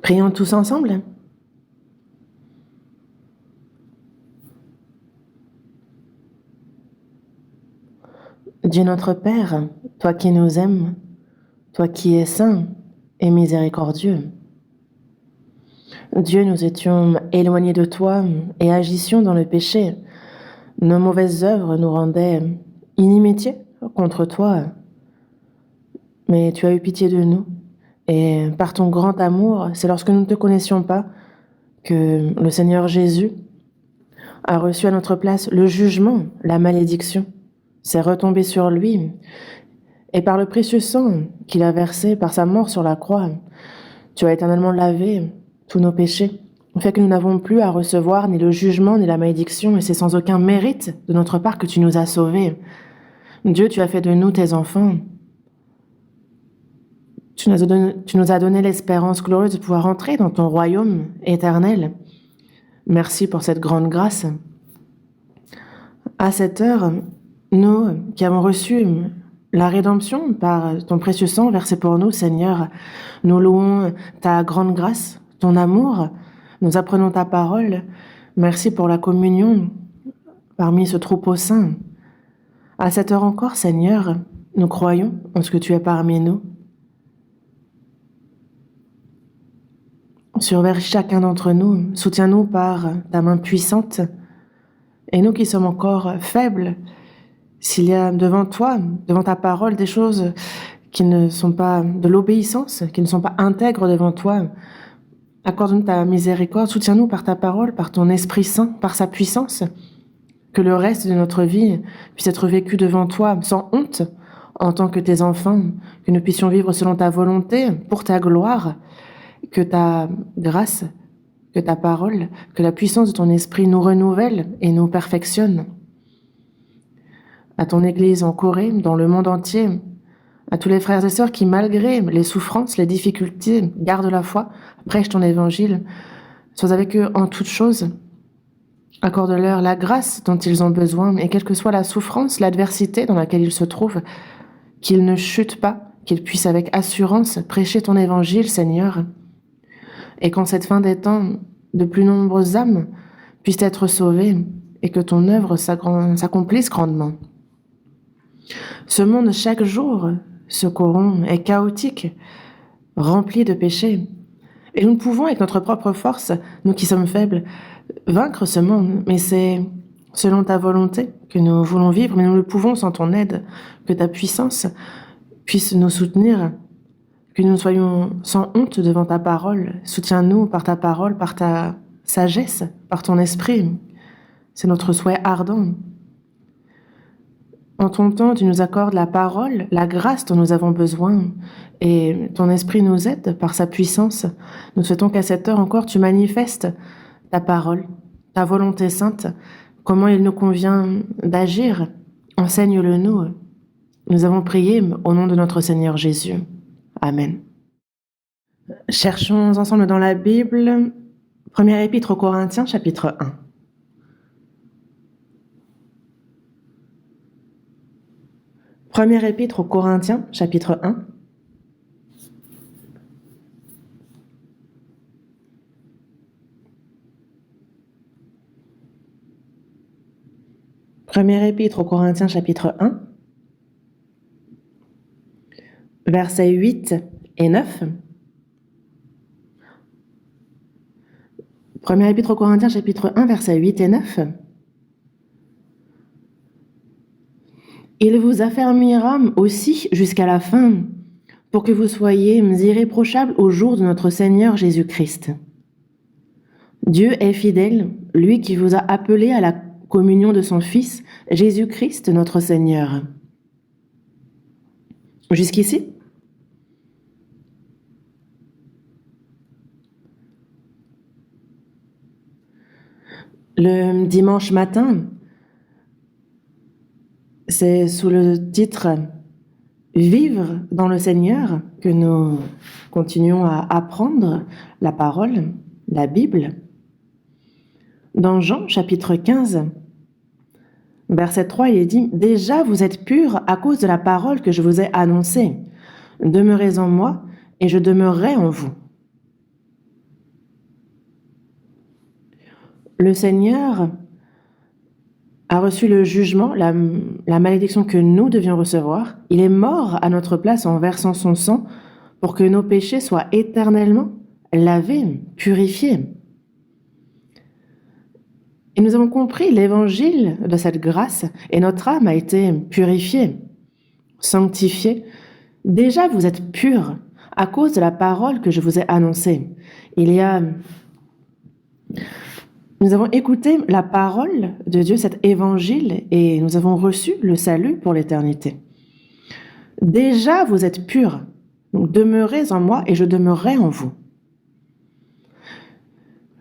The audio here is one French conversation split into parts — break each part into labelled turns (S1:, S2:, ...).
S1: Prions tous ensemble. Dieu notre Père, toi qui nous aimes, toi qui es saint et miséricordieux. Dieu, nous étions éloignés de toi et agissions dans le péché. Nos mauvaises œuvres nous rendaient inimitiés contre toi. Mais tu as eu pitié de nous. Et par ton grand amour, c'est lorsque nous ne te connaissions pas que le Seigneur Jésus a reçu à notre place le jugement, la malédiction. C'est retombé sur lui. Et par le précieux sang qu'il a versé par sa mort sur la croix, tu as éternellement lavé tous nos péchés, au fait que nous n'avons plus à recevoir ni le jugement ni la malédiction, et c'est sans aucun mérite de notre part que tu nous as sauvés. Dieu, tu as fait de nous tes enfants. Tu nous as donné l'espérance glorieuse de pouvoir entrer dans ton royaume éternel. Merci pour cette grande grâce. À cette heure, nous qui avons reçu la rédemption par ton précieux sang versé pour nous, Seigneur, nous louons ta grande grâce, ton amour, nous apprenons ta parole. Merci pour la communion parmi ce troupeau saint. À cette heure encore, Seigneur, nous croyons en ce que tu es parmi nous. Surveille chacun d'entre nous, soutiens-nous par ta main puissante. Et nous qui sommes encore faibles, s'il y a devant toi, devant ta parole, des choses qui ne sont pas de l'obéissance, qui ne sont pas intègres devant toi, accorde-nous ta miséricorde, soutiens-nous par ta parole, par ton Esprit Saint, par sa puissance, que le reste de notre vie puisse être vécu devant toi sans honte, en tant que tes enfants, que nous puissions vivre selon ta volonté, pour ta gloire, que ta grâce, que ta parole, que la puissance de ton esprit nous renouvelle et nous perfectionne. À ton Église en Corée, dans le monde entier, à tous les frères et sœurs qui, malgré les souffrances, les difficultés, gardent la foi, prêchent ton évangile, sois avec eux en toutes choses. Accorde-leur la grâce dont ils ont besoin, et quelle que soit la souffrance, l'adversité dans laquelle ils se trouvent, qu'ils ne chutent pas, qu'ils puissent avec assurance prêcher ton évangile, Seigneur, et qu'en cette fin des temps, de plus nombreuses âmes puissent être sauvées et que ton œuvre s'accomplisse grandement. Ce monde, chaque jour, se corrompt, est chaotique, rempli de péchés. Et nous ne pouvons, avec notre propre force, nous qui sommes faibles, vaincre ce monde. Mais c'est selon ta volonté que nous voulons vivre, mais nous le pouvons sans ton aide, que ta puissance puisse nous soutenir, que nous soyons sans honte devant ta parole. Soutiens-nous par ta parole, par ta sagesse, par ton esprit. C'est notre souhait ardent. En ton temps, tu nous accordes la parole, la grâce dont nous avons besoin, et ton esprit nous aide par sa puissance. Nous souhaitons qu'à cette heure encore, tu manifestes ta parole, ta volonté sainte, comment il nous convient d'agir. Enseigne-le nous. Nous avons prié au nom de notre Seigneur Jésus. Amen. Cherchons ensemble dans la Bible, première épître aux Corinthiens, chapitre 1. Première épître aux Corinthiens, chapitre 1. Première épître aux Corinthiens, chapitre 1, versets 8 et 9. Première épître aux Corinthiens, chapitre 1, versets 8 et 9. Il vous affermira aussi jusqu'à la fin, pour que vous soyez irréprochables au jour de notre Seigneur Jésus-Christ. Dieu est fidèle, lui qui vous a appelé à la communion de son Fils, Jésus-Christ notre Seigneur. Jusqu'ici? Le dimanche matin, c'est sous le titre « Vivre dans le Seigneur » que nous continuons à apprendre la parole, la Bible. Dans Jean, chapitre 15, verset 3, il est dit « Déjà vous êtes purs à cause de la parole que je vous ai annoncée. Demeurez en moi et je demeurerai en vous. » Le Seigneur a reçu le jugement, la malédiction que nous devions recevoir. Il est mort à notre place en versant son sang pour que nos péchés soient éternellement lavés, purifiés. Et nous avons compris l'évangile de cette grâce et notre âme a été purifiée, sanctifiée. Déjà, vous êtes purs à cause de la parole que je vous ai annoncée. Nous avons écouté la parole de Dieu, cet évangile, et nous avons reçu le salut pour l'éternité. Déjà, vous êtes purs. Donc, demeurez en moi et je demeurerai en vous.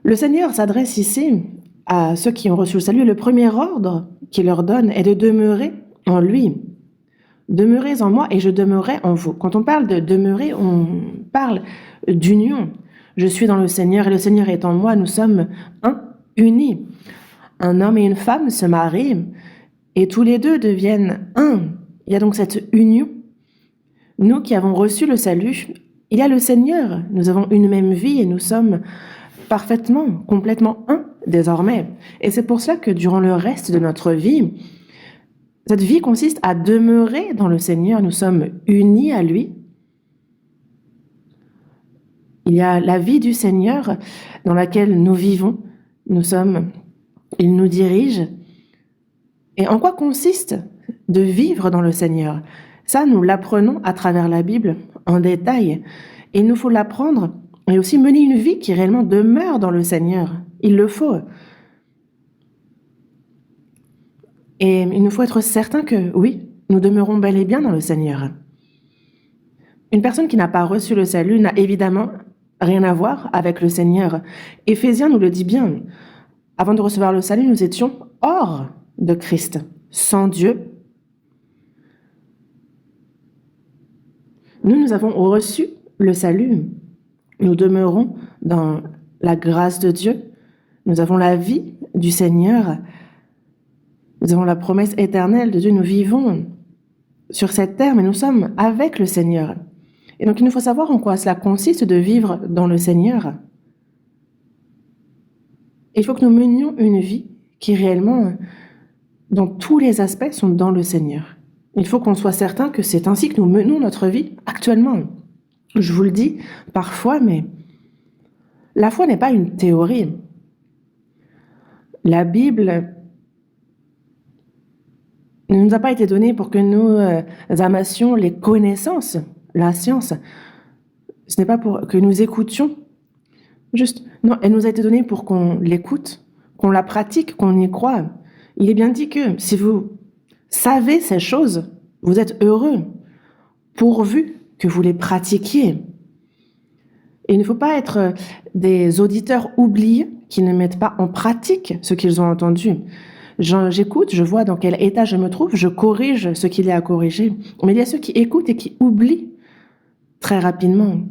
S1: Le Seigneur s'adresse ici à ceux qui ont reçu le salut. Le premier ordre qu'il leur donne est de demeurer en lui. Demeurez en moi et je demeurerai en vous. Quand on parle de demeurer, on parle d'union. Je suis dans le Seigneur et le Seigneur est en moi. Nous sommes unis. Un homme et une femme se marient et tous les deux deviennent un. Il y a donc cette union. Nous qui avons reçu le salut, il y a le Seigneur. Nous avons une même vie et nous sommes parfaitement, complètement un désormais. Et c'est pour cela que durant le reste de notre vie, cette vie consiste à demeurer dans le Seigneur. Nous sommes unis à lui. Il y a la vie du Seigneur dans laquelle nous vivons. Il nous dirige. Et en quoi consiste de vivre dans le Seigneur? Ça, nous l'apprenons à travers la Bible en détail. Et il nous faut l'apprendre et aussi mener une vie qui réellement demeure dans le Seigneur. Il le faut. Et il nous faut être certain que, oui, nous demeurons bel et bien dans le Seigneur. Une personne qui n'a pas reçu le salut n'a évidemment rien à voir avec le Seigneur. Éphésiens nous le dit bien. Avant de recevoir le salut, nous étions hors de Christ, sans Dieu. Nous avons reçu le salut. Nous demeurons dans la grâce de Dieu. Nous avons la vie du Seigneur. Nous avons la promesse éternelle de Dieu. Nous vivons sur cette terre, mais nous sommes avec le Seigneur. Et donc, il nous faut savoir en quoi cela consiste de vivre dans le Seigneur. Il faut que nous menions une vie qui réellement, dans tous les aspects, sont dans le Seigneur. Il faut qu'on soit certain que c'est ainsi que nous menons notre vie actuellement. Je vous le dis parfois, mais la foi n'est pas une théorie. La Bible ne nous a pas été donnée pour que nous amassions les connaissances, la science. Ce n'est pas pour que nous écoutions. Juste, non, elle nous a été donnée pour qu'on l'écoute, qu'on la pratique, qu'on y croit. Il est bien dit que si vous savez ces choses, vous êtes heureux, pourvu que vous les pratiquiez. Et il ne faut pas être des auditeurs oubliés qui ne mettent pas en pratique ce qu'ils ont entendu. J'écoute, je vois dans quel état je me trouve, je corrige ce qu'il y a à corriger. Mais il y a ceux qui écoutent et qui oublient très rapidement.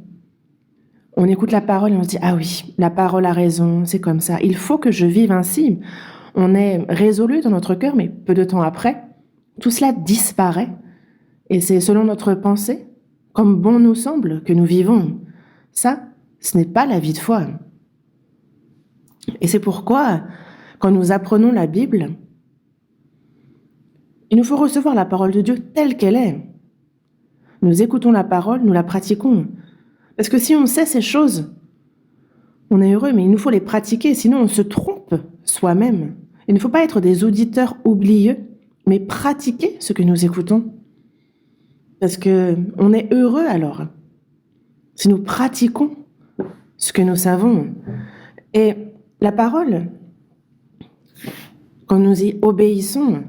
S1: On écoute la parole et on se dit « Ah oui, la parole a raison, c'est comme ça. Il faut que je vive ainsi. » On est résolu dans notre cœur, mais peu de temps après, tout cela disparaît. Et c'est selon notre pensée, comme bon nous semble, que nous vivons. Ça, ce n'est pas la vie de foi. Et c'est pourquoi, quand nous apprenons la Bible, il nous faut recevoir la parole de Dieu telle qu'elle est. Nous écoutons la parole, nous la pratiquons. Parce que si on sait ces choses, on est heureux, mais il nous faut les pratiquer, sinon on se trompe soi-même. Il ne faut pas être des auditeurs oublieux, mais pratiquer ce que nous écoutons. Parce qu'on est heureux alors, si nous pratiquons ce que nous savons. Et la parole, quand nous y obéissons,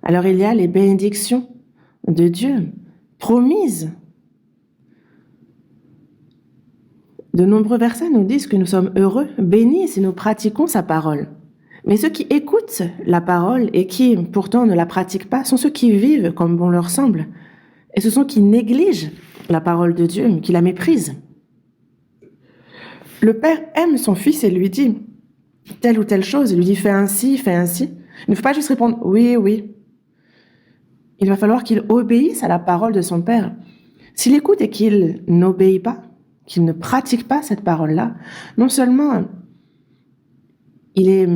S1: alors il y a les bénédictions de Dieu promises. De nombreux versets nous disent que nous sommes heureux, bénis si nous pratiquons sa parole. Mais ceux qui écoutent la parole et qui pourtant ne la pratiquent pas sont ceux qui vivent comme bon leur semble. Et ce sont qui négligent la parole de Dieu, qui la méprisent. Le père aime son fils et lui dit telle ou telle chose. Il lui dit fais ainsi, fais ainsi. Il ne faut pas juste répondre oui, oui. Il va falloir qu'il obéisse à la parole de son père. S'il écoute et qu'il n'obéit pas, qu'il ne pratique pas cette parole-là, non seulement il est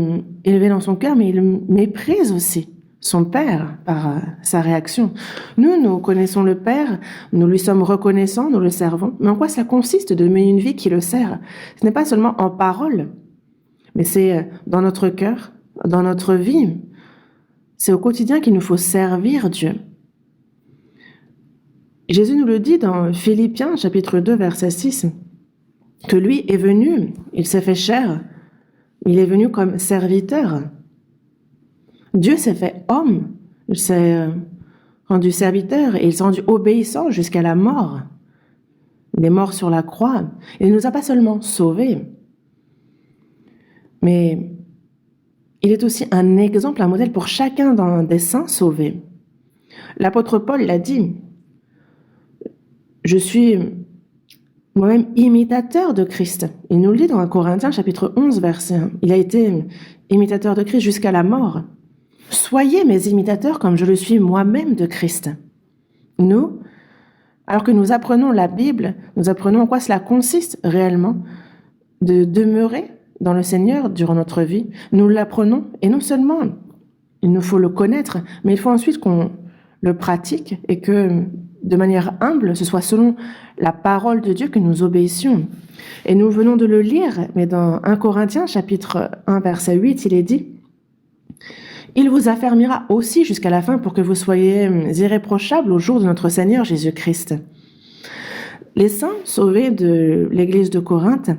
S1: élevé dans son cœur, mais il méprise aussi son Père par sa réaction. Nous connaissons le Père, nous lui sommes reconnaissants, nous le servons. Mais en quoi ça consiste de mener une vie qui le sert? Ce n'est pas seulement en parole, mais c'est dans notre cœur, dans notre vie. C'est au quotidien qu'il nous faut servir Dieu. Jésus nous le dit dans Philippiens chapitre 2 verset 6, que lui est venu, il s'est fait chair, il est venu comme serviteur. Dieu s'est fait homme, il s'est rendu serviteur et il s'est rendu obéissant jusqu'à la mort. Il est mort sur la croix. Il ne nous a pas seulement sauvés, mais il est aussi un exemple, un modèle pour chacun des saints sauvés. L'apôtre Paul l'a dit, je suis moi-même imitateur de Christ. Il nous le dit dans 1 Corinthiens chapitre 11 verset 1. Il a été imitateur de Christ jusqu'à la mort. Soyez mes imitateurs comme je le suis moi-même de Christ. Nous, alors que nous apprenons la Bible, nous apprenons en quoi cela consiste réellement de demeurer dans le Seigneur durant notre vie. Nous l'apprenons et non seulement il nous faut le connaître, mais il faut ensuite qu'on le pratique et que de manière humble, ce soit selon la parole de Dieu que nous obéissions. Et nous venons de le lire, mais dans 1 Corinthiens chapitre 1 verset 8, il est dit « Il vous affermira aussi jusqu'à la fin pour que vous soyez irréprochables au jour de notre Seigneur Jésus-Christ. » Les saints sauvés de l'église de Corinthe,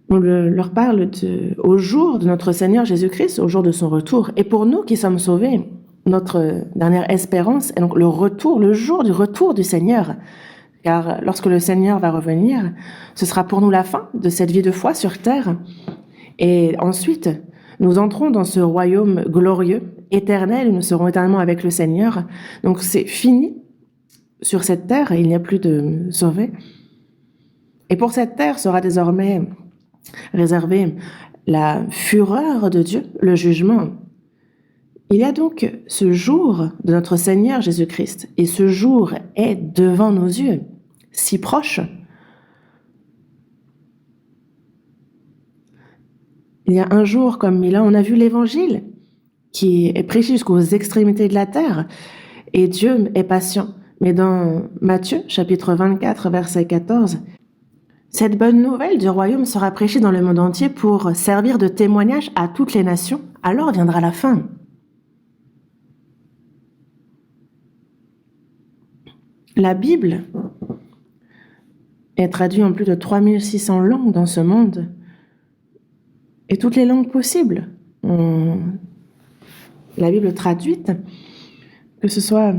S1: on leur parle au jour de notre Seigneur Jésus-Christ, au jour de son retour. Et pour nous qui sommes sauvés, notre dernière espérance est donc le retour, le jour du retour du Seigneur. Car lorsque le Seigneur va revenir, ce sera pour nous la fin de cette vie de foi sur terre. Et ensuite, nous entrons dans ce royaume glorieux, éternel, où nous serons éternellement avec le Seigneur. Donc c'est fini sur cette terre, et il n'y a plus de sauvés. Et pour cette terre sera désormais réservée la fureur de Dieu, le jugement. Il y a donc ce jour de notre Seigneur Jésus-Christ, et ce jour est devant nos yeux, si proche. Il y a un jour comme là, on a vu l'Évangile qui est prêché jusqu'aux extrémités de la terre, et Dieu est patient. Mais dans Matthieu, chapitre 24, verset 14, cette bonne nouvelle du royaume sera prêchée dans le monde entier pour servir de témoignage à toutes les nations. Alors viendra la fin. La Bible est traduite en plus de 3600 langues dans ce monde, et toutes les langues possibles. La Bible traduite, que ce soit,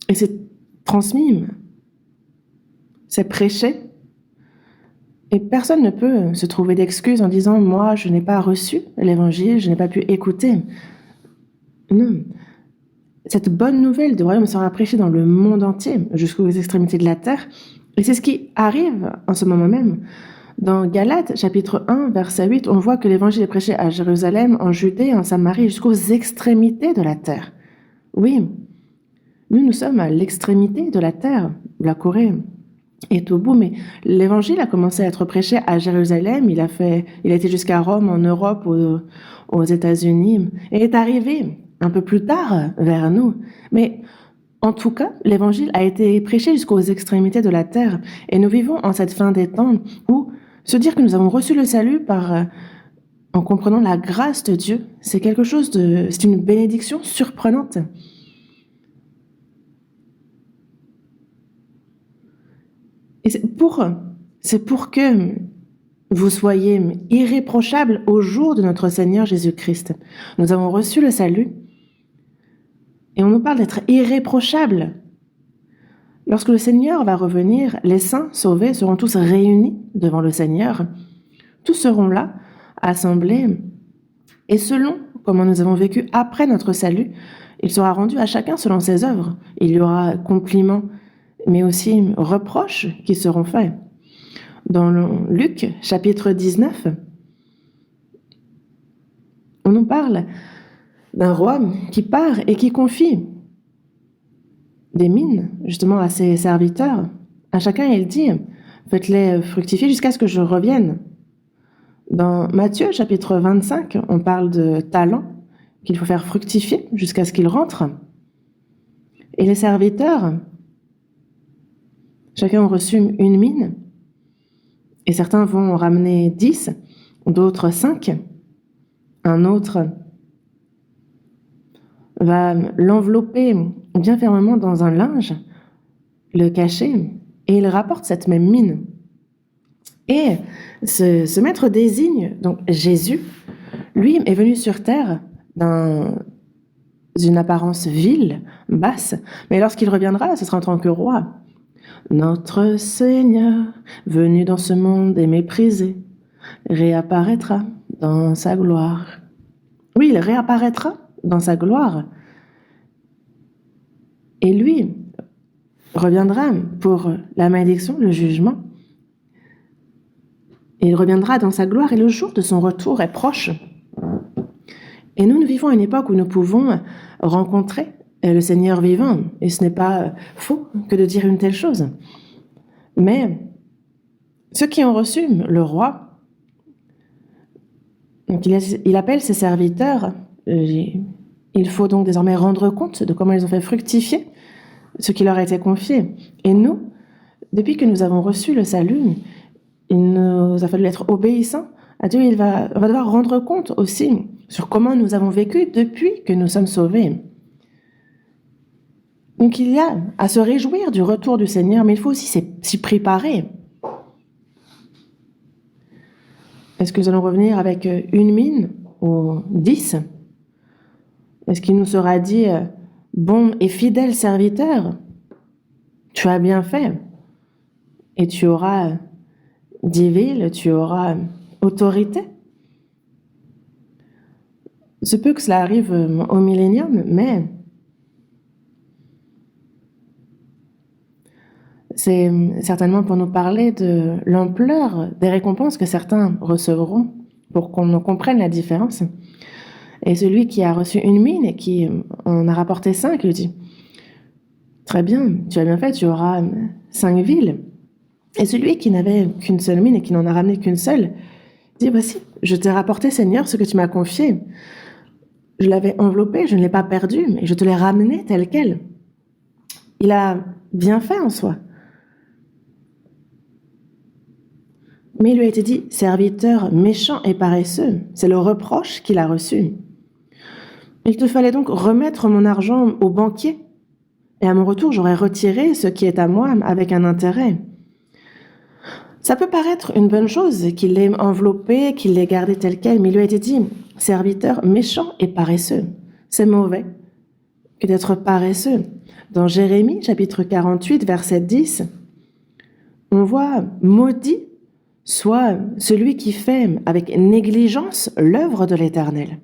S1: et c'est transmis, c'est prêché, et personne ne peut se trouver d'excuses en disant « moi, je n'ai pas reçu l'Évangile, je n'ai pas pu écouter ». Non. Cette bonne nouvelle du royaume sera prêchée dans le monde entier, jusqu'aux extrémités de la terre. Et c'est ce qui arrive en ce moment même. Dans Galates, chapitre 1, verset 8, on voit que l'évangile est prêché à Jérusalem, en Judée, en Samarie, jusqu'aux extrémités de la terre. Oui, nous sommes à l'extrémité de la terre. La Corée est au bout, mais l'évangile a commencé à être prêché à Jérusalem. Il a été jusqu'à Rome, en Europe, aux États-Unis, et est arrivé un peu plus tard vers nous. Mais en tout cas, l'évangile a été prêché jusqu'aux extrémités de la terre. Et nous vivons en cette fin des temps où se dire que nous avons reçu le salut en comprenant la grâce de Dieu, c'est c'est une bénédiction surprenante. Et c'est pour que vous soyez irréprochables au jour de notre Seigneur Jésus-Christ. Nous avons reçu le salut. Et on nous parle d'être irréprochables. Lorsque le Seigneur va revenir, les saints sauvés seront tous réunis devant le Seigneur. Tous seront là, assemblés. Et selon comment nous avons vécu après notre salut, il sera rendu à chacun selon ses œuvres. Il y aura compliments, mais aussi reproches qui seront faits. Dans Luc, chapitre 19, on nous parle d'un roi qui part et qui confie des mines, justement, à ses serviteurs, À chacun, il dit, faites-les fructifier jusqu'à ce que je revienne. Dans Matthieu, chapitre 25, on parle de talents qu'il faut faire fructifier jusqu'à ce qu'ils rentrent. Et les serviteurs, chacun a reçu une mine, et certains vont ramener 10, d'autres 5. Un autre va l'envelopper bien fermement dans un linge, le cacher, et il rapporte cette même mine. Et ce maître désigne donc Jésus. Lui est venu sur terre dans une apparence vile, basse, mais lorsqu'il reviendra, ce sera en tant que roi. Notre Seigneur, venu dans ce monde et méprisé, réapparaîtra dans sa gloire. Oui, il réapparaîtra dans sa gloire. Et lui reviendra pour la malédiction, le jugement. Et il reviendra dans sa gloire et le jour de son retour est proche. Et nous vivons à une époque où nous pouvons rencontrer le Seigneur vivant. Et ce n'est pas faux que de dire une telle chose. Mais ceux qui ont reçu le roi, donc il appelle ses serviteurs. Il faut donc désormais rendre compte de comment ils ont fait fructifier ce qui leur a été confié. Et nous, depuis que nous avons reçu le salut, il nous a fallu être obéissants à Dieu. On va devoir rendre compte aussi sur comment nous avons vécu depuis que nous sommes sauvés. Donc il y a à se réjouir du retour du Seigneur, mais il faut aussi s'y préparer. Est-ce que nous allons revenir avec une mine ou 10 ? Est-ce qu'il nous sera dit « Bon et fidèle serviteur, tu as bien fait, et tu auras 10 villes, tu auras autorité ?» Se peut que cela arrive au millénium, mais c'est certainement pour nous parler de l'ampleur des récompenses que certains recevront, pour qu'on comprenne la différence. Et celui qui a reçu une mine et qui en a rapporté 5, il dit « Très bien, tu as bien fait, tu auras 5 villes. » Et celui qui n'avait qu'une seule mine et qui n'en a ramené qu'une seule, dit « Voici, je t'ai rapporté, Seigneur, ce que tu m'as confié. Je l'avais enveloppé, je ne l'ai pas perdu, mais je te l'ai ramené tel quel. » Il a bien fait en soi. Mais il lui a été dit « Serviteur méchant et paresseux », c'est le reproche qu'il a reçu. Il te fallait donc remettre mon argent au banquier, et à mon retour, j'aurais retiré ce qui est à moi avec un intérêt. Ça peut paraître une bonne chose qu'il l'ait enveloppé, qu'il l'ait gardé tel quel, mais il lui a été dit « Serviteur méchant et paresseux ». C'est mauvais que d'être paresseux. Dans Jérémie, chapitre 48, verset 10, on voit « Maudit soit celui qui fait avec négligence l'œuvre de l'Éternel ».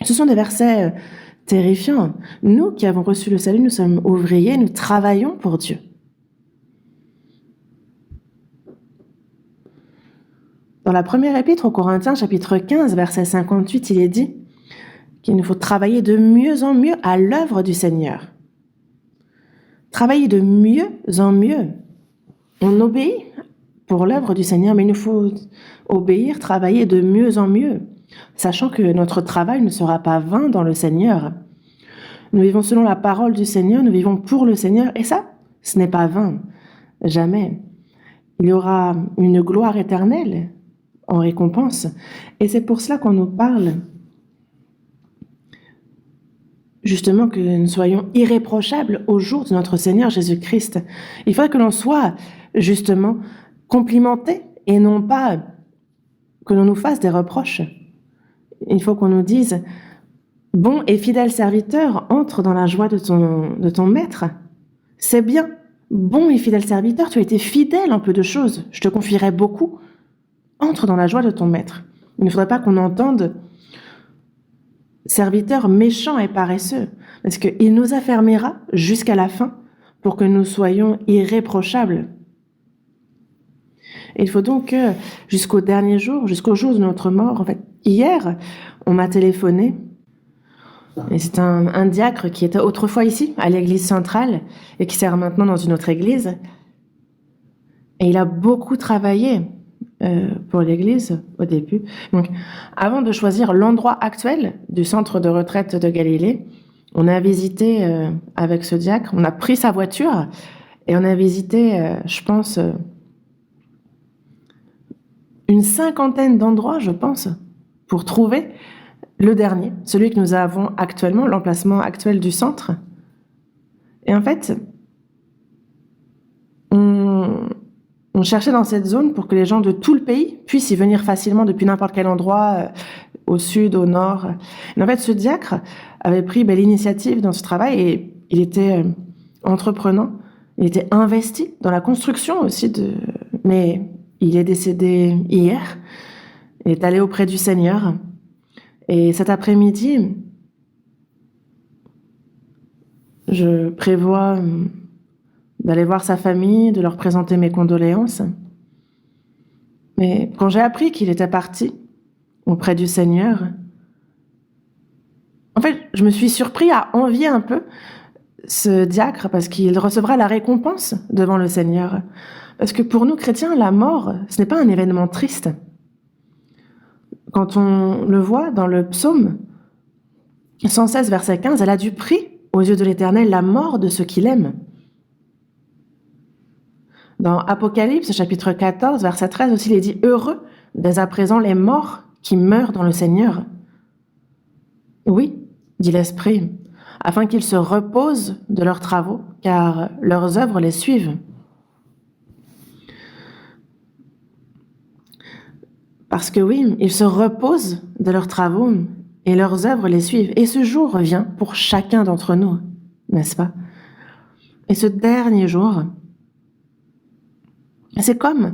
S1: Ce sont des versets terrifiants. Nous qui avons reçu le salut, nous sommes ouvriers, nous travaillons pour Dieu. Dans la première épître aux Corinthiens, chapitre 15, verset 58, il est dit qu'il nous faut travailler de mieux en mieux à l'œuvre du Seigneur. Travailler de mieux en mieux. On obéit pour l'œuvre du Seigneur, mais il nous faut obéir, travailler de mieux en mieux, sachant que notre travail ne sera pas vain dans le Seigneur. Nous vivons selon la parole du Seigneur, nous vivons pour le Seigneur, et ça, ce n'est pas vain, jamais. Il y aura une gloire éternelle en récompense, et c'est pour cela qu'on nous parle justement que nous soyons irréprochables au jour de notre Seigneur Jésus-Christ. Il faudrait que l'on soit justement complimenté et non pas que l'on nous fasse des reproches. Il faut qu'on nous dise « Bon et fidèle serviteur, entre dans la joie de ton maître. C'est bien, bon et fidèle serviteur, tu as été fidèle en peu de choses, je te confierai beaucoup. Entre dans la joie de ton maître. » Il ne faudrait pas qu'on entende « serviteur méchant et paresseux », parce qu'il nous affermira jusqu'à la fin pour que nous soyons irréprochables. Et il faut donc que jusqu'au dernier jour, jusqu'au jour de notre mort, en fait, hier, on m'a téléphoné Et c'est un diacre qui était autrefois ici, à l'église centrale, et qui sert maintenant dans une autre église. Et il a beaucoup travaillé pour l'église au début. Donc, avant de choisir l'endroit actuel du centre de retraite de Galilée, on a visité avec ce diacre, on a pris sa voiture et on a visité, je pense, une cinquantaine d'endroits, je pense, pour trouver le dernier, celui que nous avons actuellement, l'emplacement actuel du centre. Et en fait, on cherchait dans cette zone pour que les gens de tout le pays puissent y venir facilement depuis n'importe quel endroit, au sud, au nord. Et en fait, ce diacre avait pris l'initiative dans ce travail et il était entreprenant, il était investi dans la construction aussi Mais il est décédé hier, il est allé auprès du Seigneur. Et cet après-midi, je prévois d'aller voir sa famille, de leur présenter mes condoléances. Mais quand j'ai appris qu'il était parti auprès du Seigneur, en fait, je me suis surpris à envier un peu ce diacre parce qu'il recevra la récompense devant le Seigneur. Parce que pour nous chrétiens, la mort, ce n'est pas un événement triste. Quand on le voit dans le psaume 116, verset 15, elle a du prix aux yeux de l'Éternel la mort de ceux qu'il aime. Dans Apocalypse, chapitre 14, verset 13 aussi, il est dit « Heureux dès à présent les morts qui meurent dans le Seigneur. » Oui, dit l'Esprit, afin qu'ils se reposent de leurs travaux, car leurs œuvres les suivent. Parce que oui, ils se reposent de leurs travaux et leurs œuvres les suivent. Et ce jour revient pour chacun d'entre nous, n'est-ce pas? Et ce dernier jour, c'est comme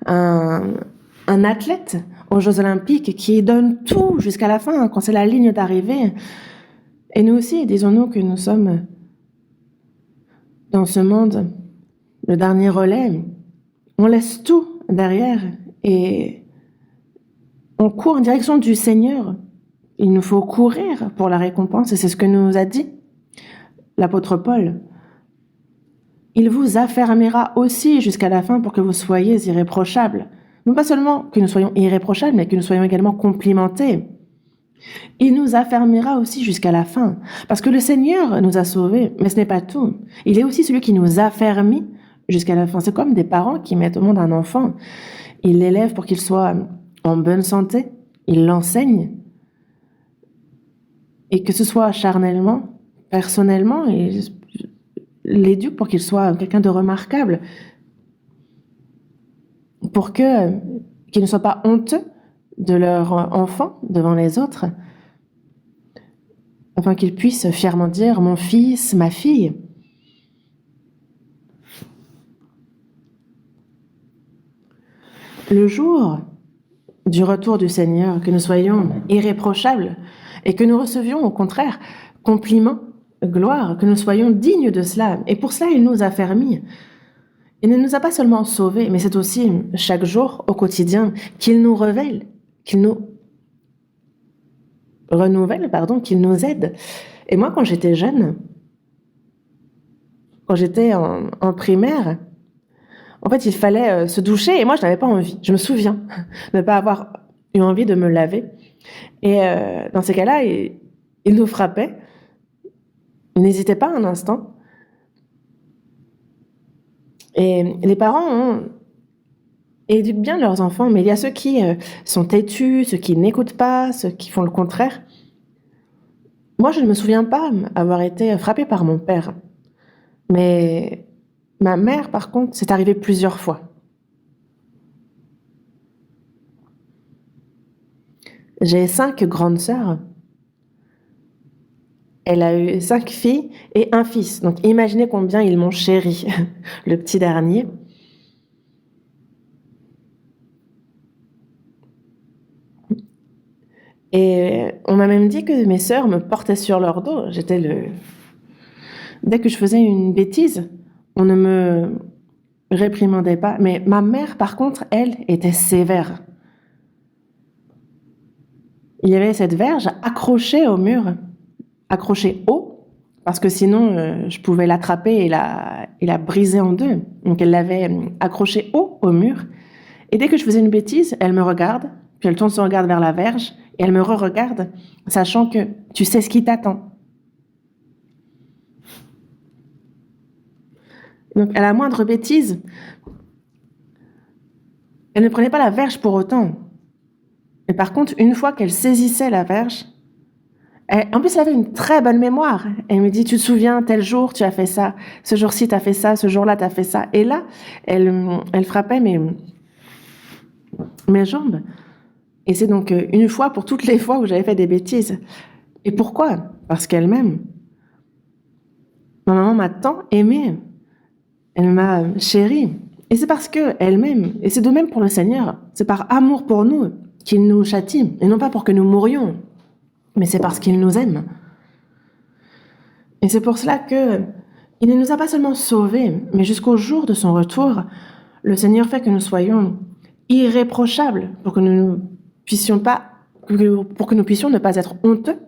S1: un athlète aux Jeux Olympiques qui donne tout jusqu'à la fin, quand c'est la ligne d'arrivée. Et nous aussi, disons-nous que nous sommes dans ce monde, le dernier relais. On laisse tout derrière et on court en direction du Seigneur. Il nous faut courir pour la récompense, et c'est ce que nous a dit l'apôtre Paul. Il vous affermira aussi jusqu'à la fin pour que vous soyez irréprochables. Non pas seulement que nous soyons irréprochables, mais que nous soyons également complimentés. Il nous affermira aussi jusqu'à la fin, parce que le Seigneur nous a sauvés, mais ce n'est pas tout. Il est aussi celui qui nous affermit jusqu'à la fin. C'est comme des parents qui mettent au monde un enfant. Ils l'élèvent pour qu'il soit en bonne santé, ils l'enseignent, et que ce soit charnellement, personnellement, ils l'éduquent pour qu'il soit quelqu'un de remarquable, pour qu'ils ne soient pas honteux de leur enfant devant les autres, afin qu'ils puissent fièrement dire « mon fils, ma fille ». Le jour du retour du Seigneur, que nous soyons irréprochables et que nous recevions au contraire compliments, gloire, que nous soyons dignes de cela. Et pour cela, il nous a affermis. Il ne nous a pas seulement sauvés, mais c'est aussi chaque jour, au quotidien, qu'il nous révèle, qu'il nous renouvelle, qu'il nous aide. Et moi, quand j'étais jeune, quand j'étais en primaire, en fait, il fallait se doucher et moi, je n'avais pas envie. Je me souviens de ne pas avoir eu envie de me laver. Et dans ces cas-là, il nous frappait. Il n'hésitait pas un instant. Et les parents éduquent bien leurs enfants, mais il y a ceux qui sont têtus, ceux qui n'écoutent pas, ceux qui font le contraire. Moi, je ne me souviens pas avoir été frappée par mon père. Mais ma mère, par contre, c'est arrivé plusieurs fois. J'ai 5 grandes sœurs. Elle a eu 5 filles et un fils. Donc imaginez combien ils m'ont chéri, le petit dernier. Et on m'a même dit que mes sœurs me portaient sur leur dos. Dès que je faisais une bêtise, on ne me réprimandait pas. Mais ma mère, par contre, elle, était sévère. Il y avait cette verge accrochée au mur. accrochée haut, parce que sinon, je pouvais l'attraper et la briser en deux. Donc, elle l'avait accrochée haut au mur. Et dès que je faisais une bêtise, elle me regarde, puis elle tourne son regard vers la verge, et elle me re-regarde, sachant que tu sais ce qui t'attend. Donc, à la moindre bêtise, elle ne prenait pas la verge pour autant. Et par contre, une fois qu'elle saisissait la verge, en plus, elle avait une très bonne mémoire. Elle me dit, tu te souviens, tel jour, tu as fait ça. Ce jour-ci, tu as fait ça. Ce jour-là, tu as fait ça. Et là, elle frappait mes jambes. Et c'est donc une fois pour toutes les fois où j'avais fait des bêtises. Et pourquoi? Parce qu'elle m'aime. Ma maman m'a tant aimée. Elle m'a chérie. Et c'est parce qu'elle m'aime. Et c'est de même pour le Seigneur. C'est par amour pour nous qu'il nous châtie. Et non pas pour que nous mourions. Mais c'est parce qu'il nous aime. Et c'est pour cela que il ne nous a pas seulement sauvés, mais jusqu'au jour de son retour, le Seigneur fait que nous soyons irréprochables pour que nous puissions ne pas être honteux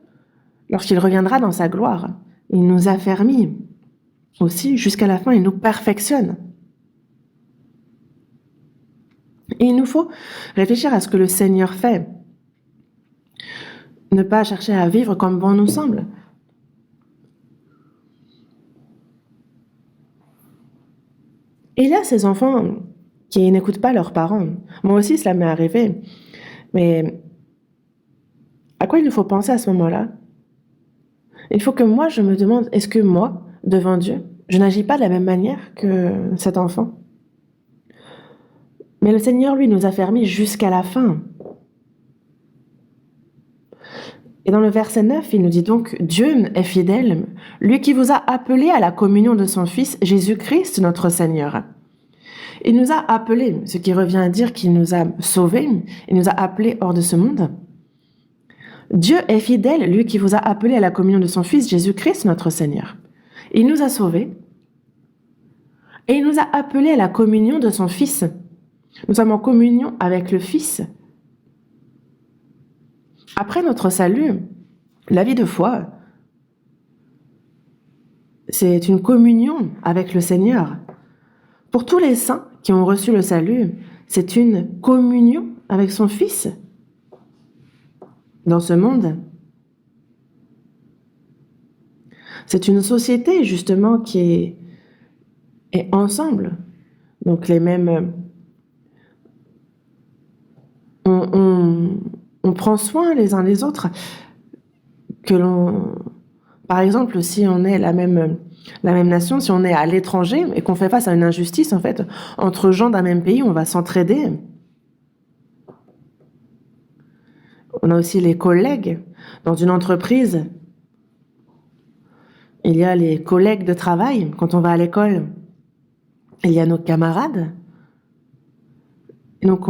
S1: lorsqu'il reviendra dans sa gloire. Il nous affermit aussi jusqu'à la fin, il nous perfectionne. Et il nous faut réfléchir à ce que le Seigneur fait. Ne pas chercher à vivre comme bon nous semble. Et il y a ces enfants qui n'écoutent pas leurs parents. Moi aussi, cela m'est arrivé. Mais à quoi il nous faut penser à ce moment-là? Il faut que moi, je me demande, est-ce que moi, devant Dieu, je n'agis pas de la même manière que cet enfant? Mais le Seigneur, lui, nous a fermés jusqu'à la fin. Et dans le verset 9, il nous dit donc, Dieu est fidèle, lui qui vous a appelés à la communion de son Fils, Jésus-Christ, notre Seigneur. Il nous a appelés, ce qui revient à dire qu'il nous a sauvés, il nous a appelés hors de ce monde. Dieu est fidèle, lui qui vous a appelés à la communion de son Fils, Jésus-Christ, notre Seigneur. Il nous a sauvés et il nous a appelés à la communion de son Fils. Nous sommes en communion avec le Fils. Après notre salut, la vie de foi, c'est une communion avec le Seigneur. Pour tous les saints qui ont reçu le salut, c'est une communion avec son Fils dans ce monde. C'est une société justement qui est ensemble. Donc les mêmes... On prend soin les uns des autres. Par exemple, si on est la même nation, si on est à l'étranger et qu'on fait face à une injustice, en fait, entre gens d'un même pays, on va s'entraider. On a aussi les collègues. Dans une entreprise, il y a les collègues de travail. Quand on va à l'école, il y a nos camarades. Et donc,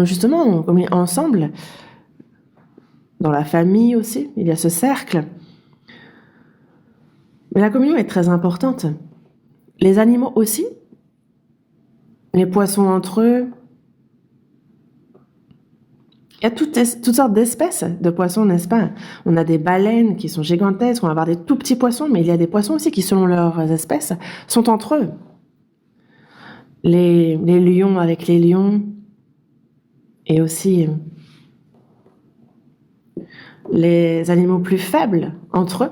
S1: justement, on communie ensemble. Dans la famille aussi, il y a ce cercle. Mais la communion est très importante. Les animaux aussi, les poissons entre eux. Il y a toutes sortes d'espèces de poissons, n'est-ce pas? On a des baleines qui sont gigantesques, on va avoir des tout petits poissons, mais il y a des poissons aussi qui, selon leurs espèces, sont entre eux. Les lions avec les lions, et aussi les animaux plus faibles entre eux,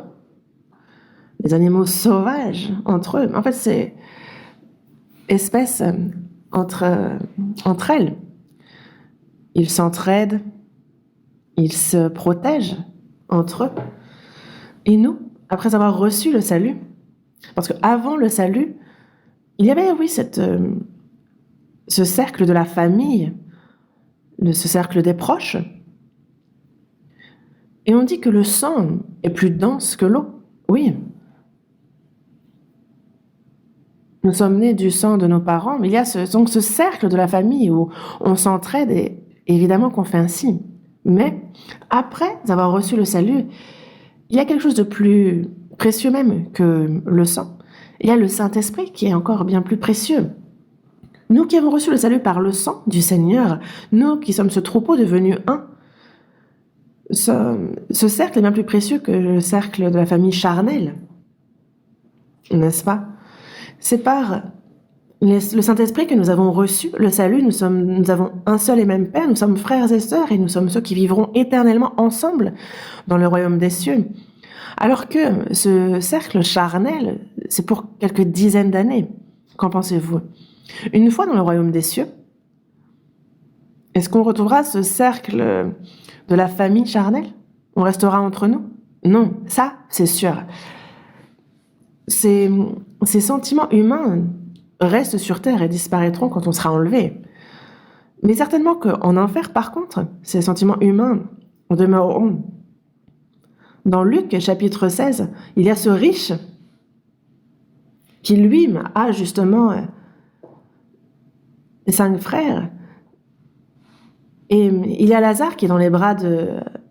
S1: les animaux sauvages entre eux. En fait, c'est espèces entre elles. Ils s'entraident, ils se protègent entre eux. Et nous, après avoir reçu le salut, parce qu'avant le salut, il y avait, oui, ce cercle de la famille, ce cercle des proches. Et on dit que le sang est plus dense que l'eau. Oui. Nous sommes nés du sang de nos parents, mais il y a donc ce cercle de la famille où on s'entraide et évidemment qu'on fait ainsi. Mais après avoir reçu le salut, il y a quelque chose de plus précieux même que le sang. Il y a le Saint-Esprit qui est encore bien plus précieux. Nous qui avons reçu le salut par le sang du Seigneur, nous qui sommes ce troupeau devenu un, Ce cercle est bien plus précieux que le cercle de la famille charnelle, n'est-ce pas? C'est par le Saint-Esprit que nous avons reçu le salut, nous avons un seul et même Père, nous sommes frères et sœurs et nous sommes ceux qui vivront éternellement ensemble dans le royaume des cieux. Alors que ce cercle charnel, c'est pour quelques dizaines d'années. Qu'en pensez-vous? Une fois dans le royaume des cieux, est-ce qu'on retrouvera ce cercle de la famille charnelle? On restera entre nous? Non, ça, c'est sûr. Ces sentiments humains restent sur terre et disparaîtront quand on sera enlevé. Mais certainement qu'en enfer, par contre, ces sentiments humains demeureront. Dans Luc, chapitre 16, il y a ce riche qui, lui, a justement 5 frères. Et il y a Lazare qui est dans les bras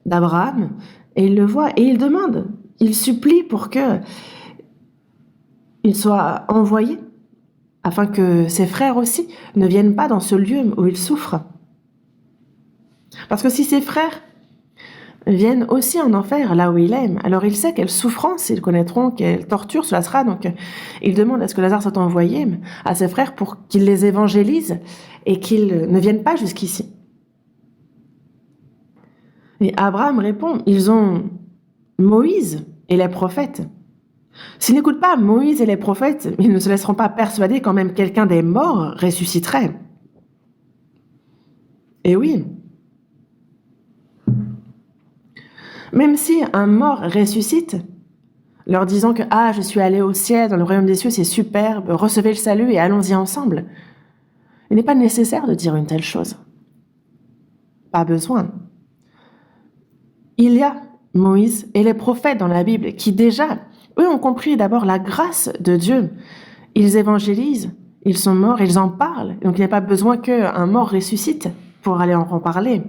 S1: d'Abraham, et il le voit, et il demande, il supplie pour que il soit envoyé, afin que ses frères aussi ne viennent pas dans ce lieu où il souffre. Parce que si ses frères viennent aussi en enfer, là où il est, alors il sait quelle souffrance ils connaîtront, quelle torture cela sera. Donc il demande à ce que Lazare soit envoyé à ses frères pour qu'ils les évangélisent et qu'ils ne viennent pas jusqu'ici. Et Abraham répond, ils ont Moïse et les prophètes. S'ils n'écoutent pas Moïse et les prophètes, ils ne se laisseront pas persuader quand même quelqu'un des morts ressusciterait. Et oui, même si un mort ressuscite, leur disant que « Ah, je suis allé au ciel, dans le royaume des cieux, c'est superbe, recevez le salut et allons-y ensemble », il n'est pas nécessaire de dire une telle chose. Pas besoin. Il y a Moïse et les prophètes dans la Bible qui déjà, eux, ont compris d'abord la grâce de Dieu. Ils évangélisent, ils sont morts, ils en parlent. Donc il n'y a pas besoin qu'un mort ressuscite pour aller en parler.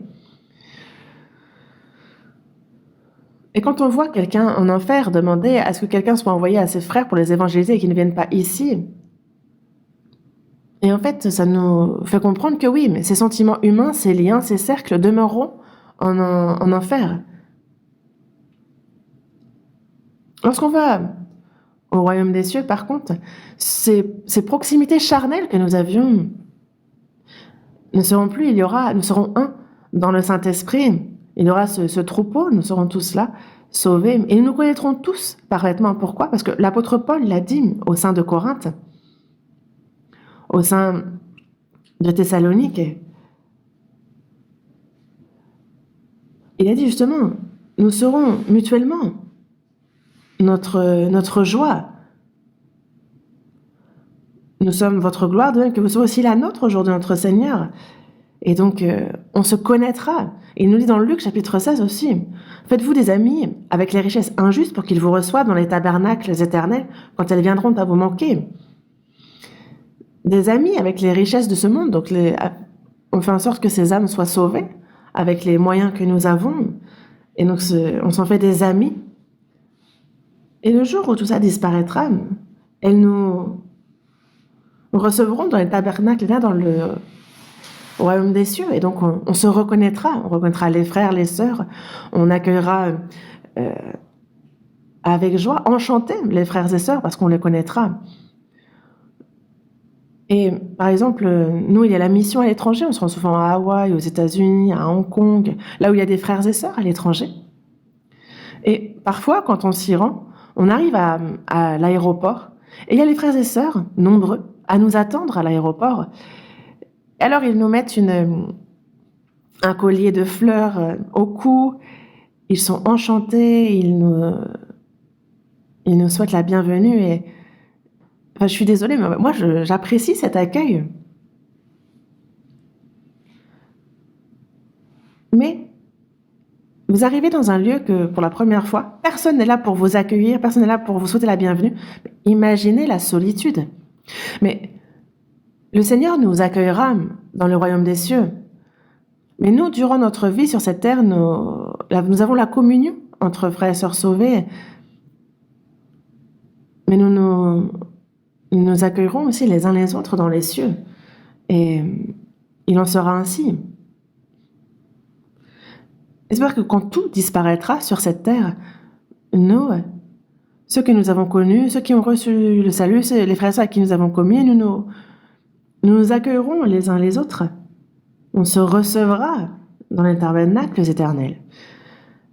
S1: Et quand on voit quelqu'un en enfer demander à ce que quelqu'un soit envoyé à ses frères pour les évangéliser et qu'ils ne viennent pas ici, et en fait, ça nous fait comprendre que oui, mais ces sentiments humains, ces liens, ces cercles demeureront en enfer. Lorsqu'on va au royaume des cieux, par contre, ces proximités charnelles que nous avions ne seront plus, nous serons un dans le Saint-Esprit. Il y aura ce troupeau, nous serons tous là, sauvés. Et nous nous connaîtrons tous parfaitement. Pourquoi? Parce que l'apôtre Paul l'a dit au sein de Corinthe, au sein de Thessalonique. Il a dit justement, nous serons mutuellement notre joie. Nous sommes votre gloire, de même que vous serez aussi la nôtre au jour de notre Seigneur. Et donc, on se connaîtra. Il nous dit dans Luc, chapitre 16 aussi, « Faites-vous des amis avec les richesses injustes pour qu'ils vous reçoivent dans les tabernacles éternels quand elles viendront à vous manquer. » Des amis avec les richesses de ce monde. Donc, on fait en sorte que ces âmes soient sauvées avec les moyens que nous avons. Et donc, on s'en fait des amis. Et le jour où tout ça disparaîtra, elles nous recevront dans les tabernacles, là, dans le royaume des cieux. Et donc, on se reconnaîtra. On reconnaîtra les frères, les sœurs. On accueillera avec joie, enchantés, les frères et sœurs, parce qu'on les connaîtra. Et par exemple, nous, il y a la mission à l'étranger. On se rend souvent à Hawaï, aux États-Unis, à Hong Kong, là où il y a des frères et sœurs à l'étranger. Et parfois, quand on s'y rend, on arrive à l'aéroport et il y a les frères et sœurs, nombreux, à nous attendre à l'aéroport. Et alors, ils nous mettent un collier de fleurs au cou. Ils sont enchantés, ils nous souhaitent la bienvenue. Et enfin, je suis désolée, mais moi, j'apprécie cet accueil. Mais vous arrivez dans un lieu que, pour la première fois, personne n'est là pour vous accueillir, personne n'est là pour vous souhaiter la bienvenue. Imaginez la solitude. Mais le Seigneur nous accueillera dans le royaume des cieux. Mais nous, durant notre vie sur cette terre, nous avons la communion entre frères et sœurs sauvés. Mais nous nous accueillerons aussi les uns les autres dans les cieux. Et il en sera ainsi. J'espère que quand tout disparaîtra sur cette terre, nous, ceux que nous avons connus, ceux qui ont reçu le salut, les frères et sœurs à qui nous avons commis, nous nous accueillerons les uns les autres. On se recevra dans les tabernacles éternels.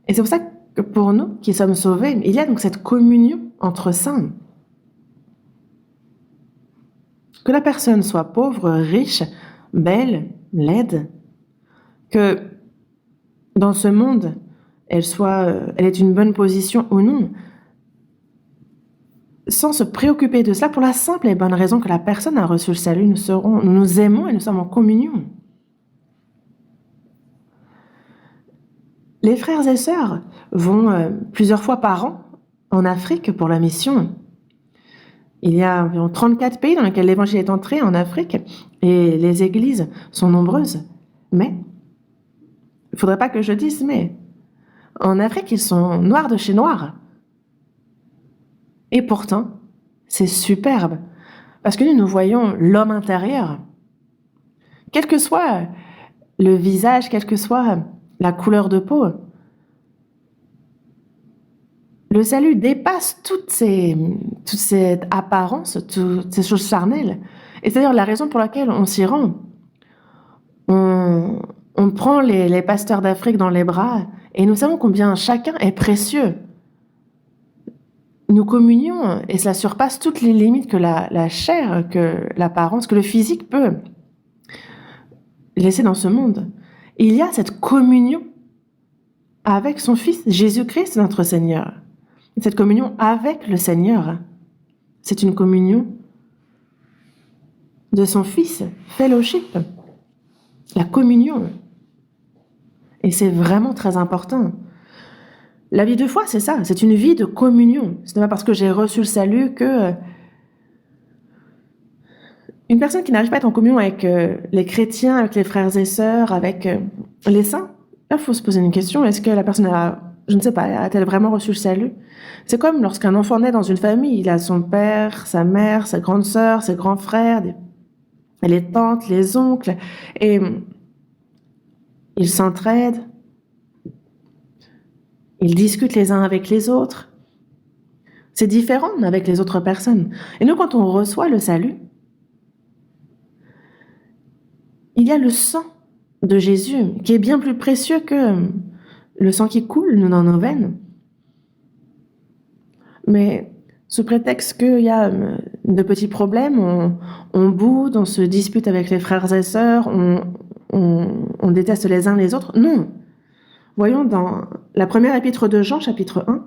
S1: Et c'est pour ça que pour nous qui sommes sauvés, il y a donc cette communion entre saints. Que la personne soit pauvre, riche, belle, laide, que dans ce monde, elle ait une bonne position ou non, sans se préoccuper de cela, pour la simple et bonne raison que la personne a reçu le salut, nous nous aimons et nous sommes en communion. Les frères et sœurs vont plusieurs fois par an en Afrique pour la mission. Il y a environ 34 pays dans lesquels l'évangile est entré en Afrique et les églises sont nombreuses. Mais, il ne faudrait pas que je dise, mais en Afrique, ils sont noirs de chez noirs. Et pourtant, c'est superbe parce que nous voyons l'homme intérieur. Quel que soit le visage, quelle que soit la couleur de peau, le salut dépasse toute cette apparence, toutes ces choses charnelles. Et c'est d'ailleurs la raison pour laquelle on s'y rend. On prend les pasteurs d'Afrique dans les bras et nous savons combien chacun est précieux. Nous communions et cela surpasse toutes les limites que la chair, que l'apparence, que le physique peut laisser dans ce monde. Il y a cette communion avec son Fils, Jésus-Christ, notre Seigneur. Cette communion avec le Seigneur, c'est une communion de son Fils, fellowship, la communion. Et c'est vraiment très important. La vie de foi, c'est ça, c'est une vie de communion. Ce n'est pas parce que j'ai reçu le salut que une personne qui n'arrive pas à être en communion avec les chrétiens, avec les frères et sœurs, avec les saints, là, il faut se poser une question. Est-ce que la personne je ne sais pas, a-t-elle vraiment reçu le salut? C'est comme lorsqu'un enfant naît dans une famille, il a son père, sa mère, sa grande sœur, ses grands frères, les tantes, les oncles, et ils s'entraident, ils discutent les uns avec les autres. C'est différent avec les autres personnes. Et nous, quand on reçoit le salut, il y a le sang de Jésus qui est bien plus précieux que le sang qui coule dans nos veines. Mais sous prétexte qu'il y a de petits problèmes, on boude, on se dispute avec les frères et sœurs, on déteste les uns les autres. Non. Voyons dans la première épître de Jean, chapitre 1.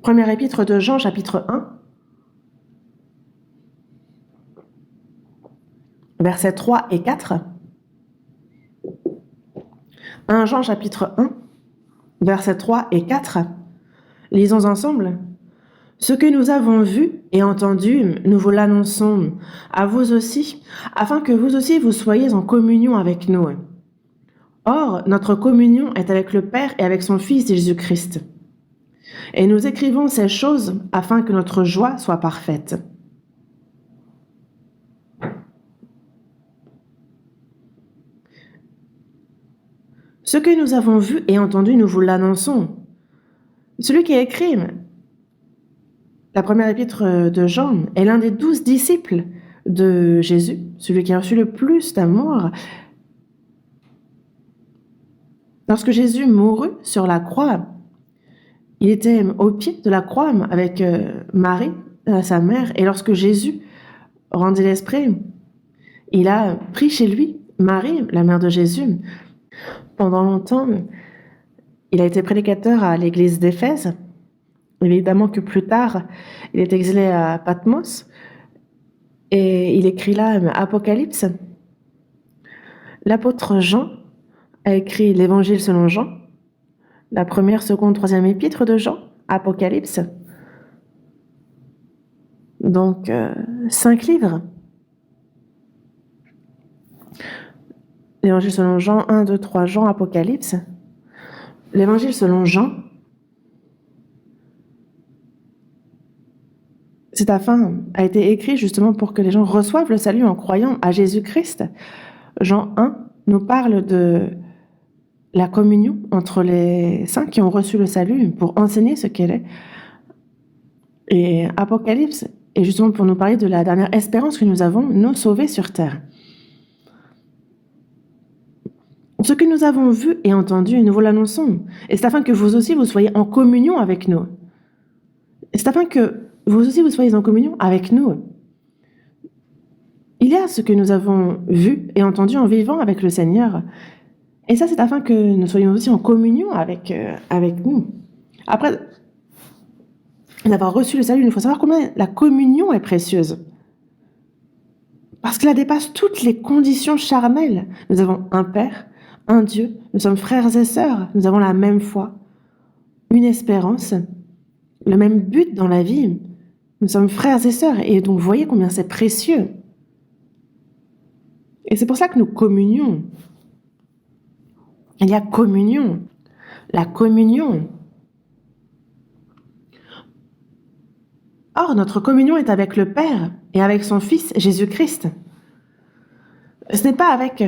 S1: Première épître de Jean, chapitre 1, versets 3 et 4. 1 Jean, chapitre 1, versets 3 et 4. Lisons ensemble. Ce que nous avons vu et entendu, nous vous l'annonçons à vous aussi, afin que vous aussi vous soyez en communion avec nous. Or, notre communion est avec le Père et avec son Fils Jésus-Christ. Et nous écrivons ces choses afin que notre joie soit parfaite. Ce que nous avons vu et entendu, nous vous l'annonçons. Celui qui a écrit la première épître de Jean est l'un des 12 disciples de Jésus, celui qui a reçu le plus d'amour. Lorsque Jésus mourut sur la croix, il était au pied de la croix avec Marie, sa mère, et lorsque Jésus rendit l'esprit, il a pris chez lui Marie, la mère de Jésus. Pendant longtemps, il a été prédicateur à l'église d'Éphèse. Évidemment que plus tard, il est exilé à Patmos et il écrit là Apocalypse. L'apôtre Jean a écrit l'Évangile selon Jean, la première, seconde, troisième épître de Jean, Apocalypse. Donc, 5 livres. L'Évangile selon Jean, 1, 2, 3, Jean, Apocalypse. L'Évangile selon Jean, a été écrit justement pour que les gens reçoivent le salut en croyant à Jésus-Christ. Jean 1 nous parle de la communion entre les saints qui ont reçu le salut pour enseigner ce qu'elle est. Et Apocalypse est justement pour nous parler de la dernière espérance que nous avons, nous sauvés sur terre. Ce que nous avons vu et entendu, nous vous l'annonçons. Et c'est afin que vous aussi, vous soyez en communion avec nous. Et c'est afin que vous aussi, vous soyez en communion avec nous. Il y a ce que nous avons vu et entendu en vivant avec le Seigneur. Et ça, c'est afin que nous soyons aussi en communion avec nous. Après d'avoir reçu le salut, il faut savoir combien la communion est précieuse. Parce qu'elle dépasse toutes les conditions charnelles. Nous avons un Père, un Dieu, nous sommes frères et sœurs, nous avons la même foi, une espérance, le même but dans la vie. Nous sommes frères et sœurs, et donc vous voyez combien c'est précieux. Et c'est pour ça que nous communions. Il y a communion. La communion. Or, notre communion est avec le Père et avec son Fils, Jésus-Christ. Ce n'est pas avec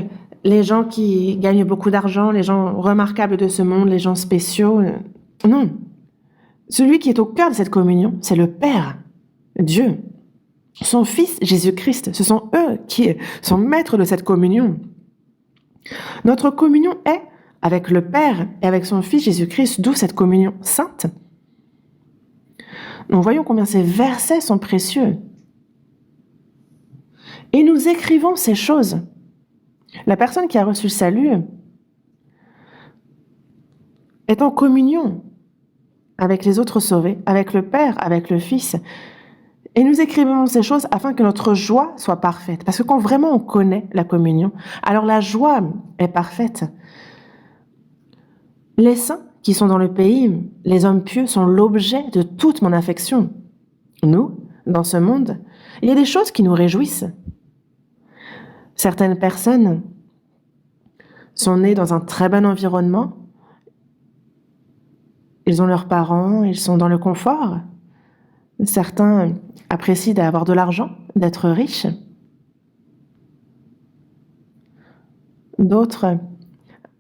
S1: les gens qui gagnent beaucoup d'argent, les gens remarquables de ce monde, les gens spéciaux. Non. Celui qui est au cœur de cette communion, c'est le Père, Dieu. Son Fils, Jésus-Christ, ce sont eux qui sont maîtres de cette communion. Notre communion est avec le Père et avec son Fils, Jésus-Christ, d'où cette communion sainte. Nous voyons combien ces versets sont précieux. Et nous écrivons ces choses. La personne qui a reçu le salut est en communion avec les autres sauvés, avec le Père, avec le Fils. Et nous écrivons ces choses afin que notre joie soit parfaite. Parce que quand vraiment on connaît la communion, alors la joie est parfaite. Les saints qui sont dans le pays, les hommes pieux, sont l'objet de toute mon affection. Nous, dans ce monde, il y a des choses qui nous réjouissent. Certaines personnes sont nées dans un très bon environnement. Ils ont leurs parents, ils sont dans le confort. Certains apprécient d'avoir de l'argent, d'être riches. D'autres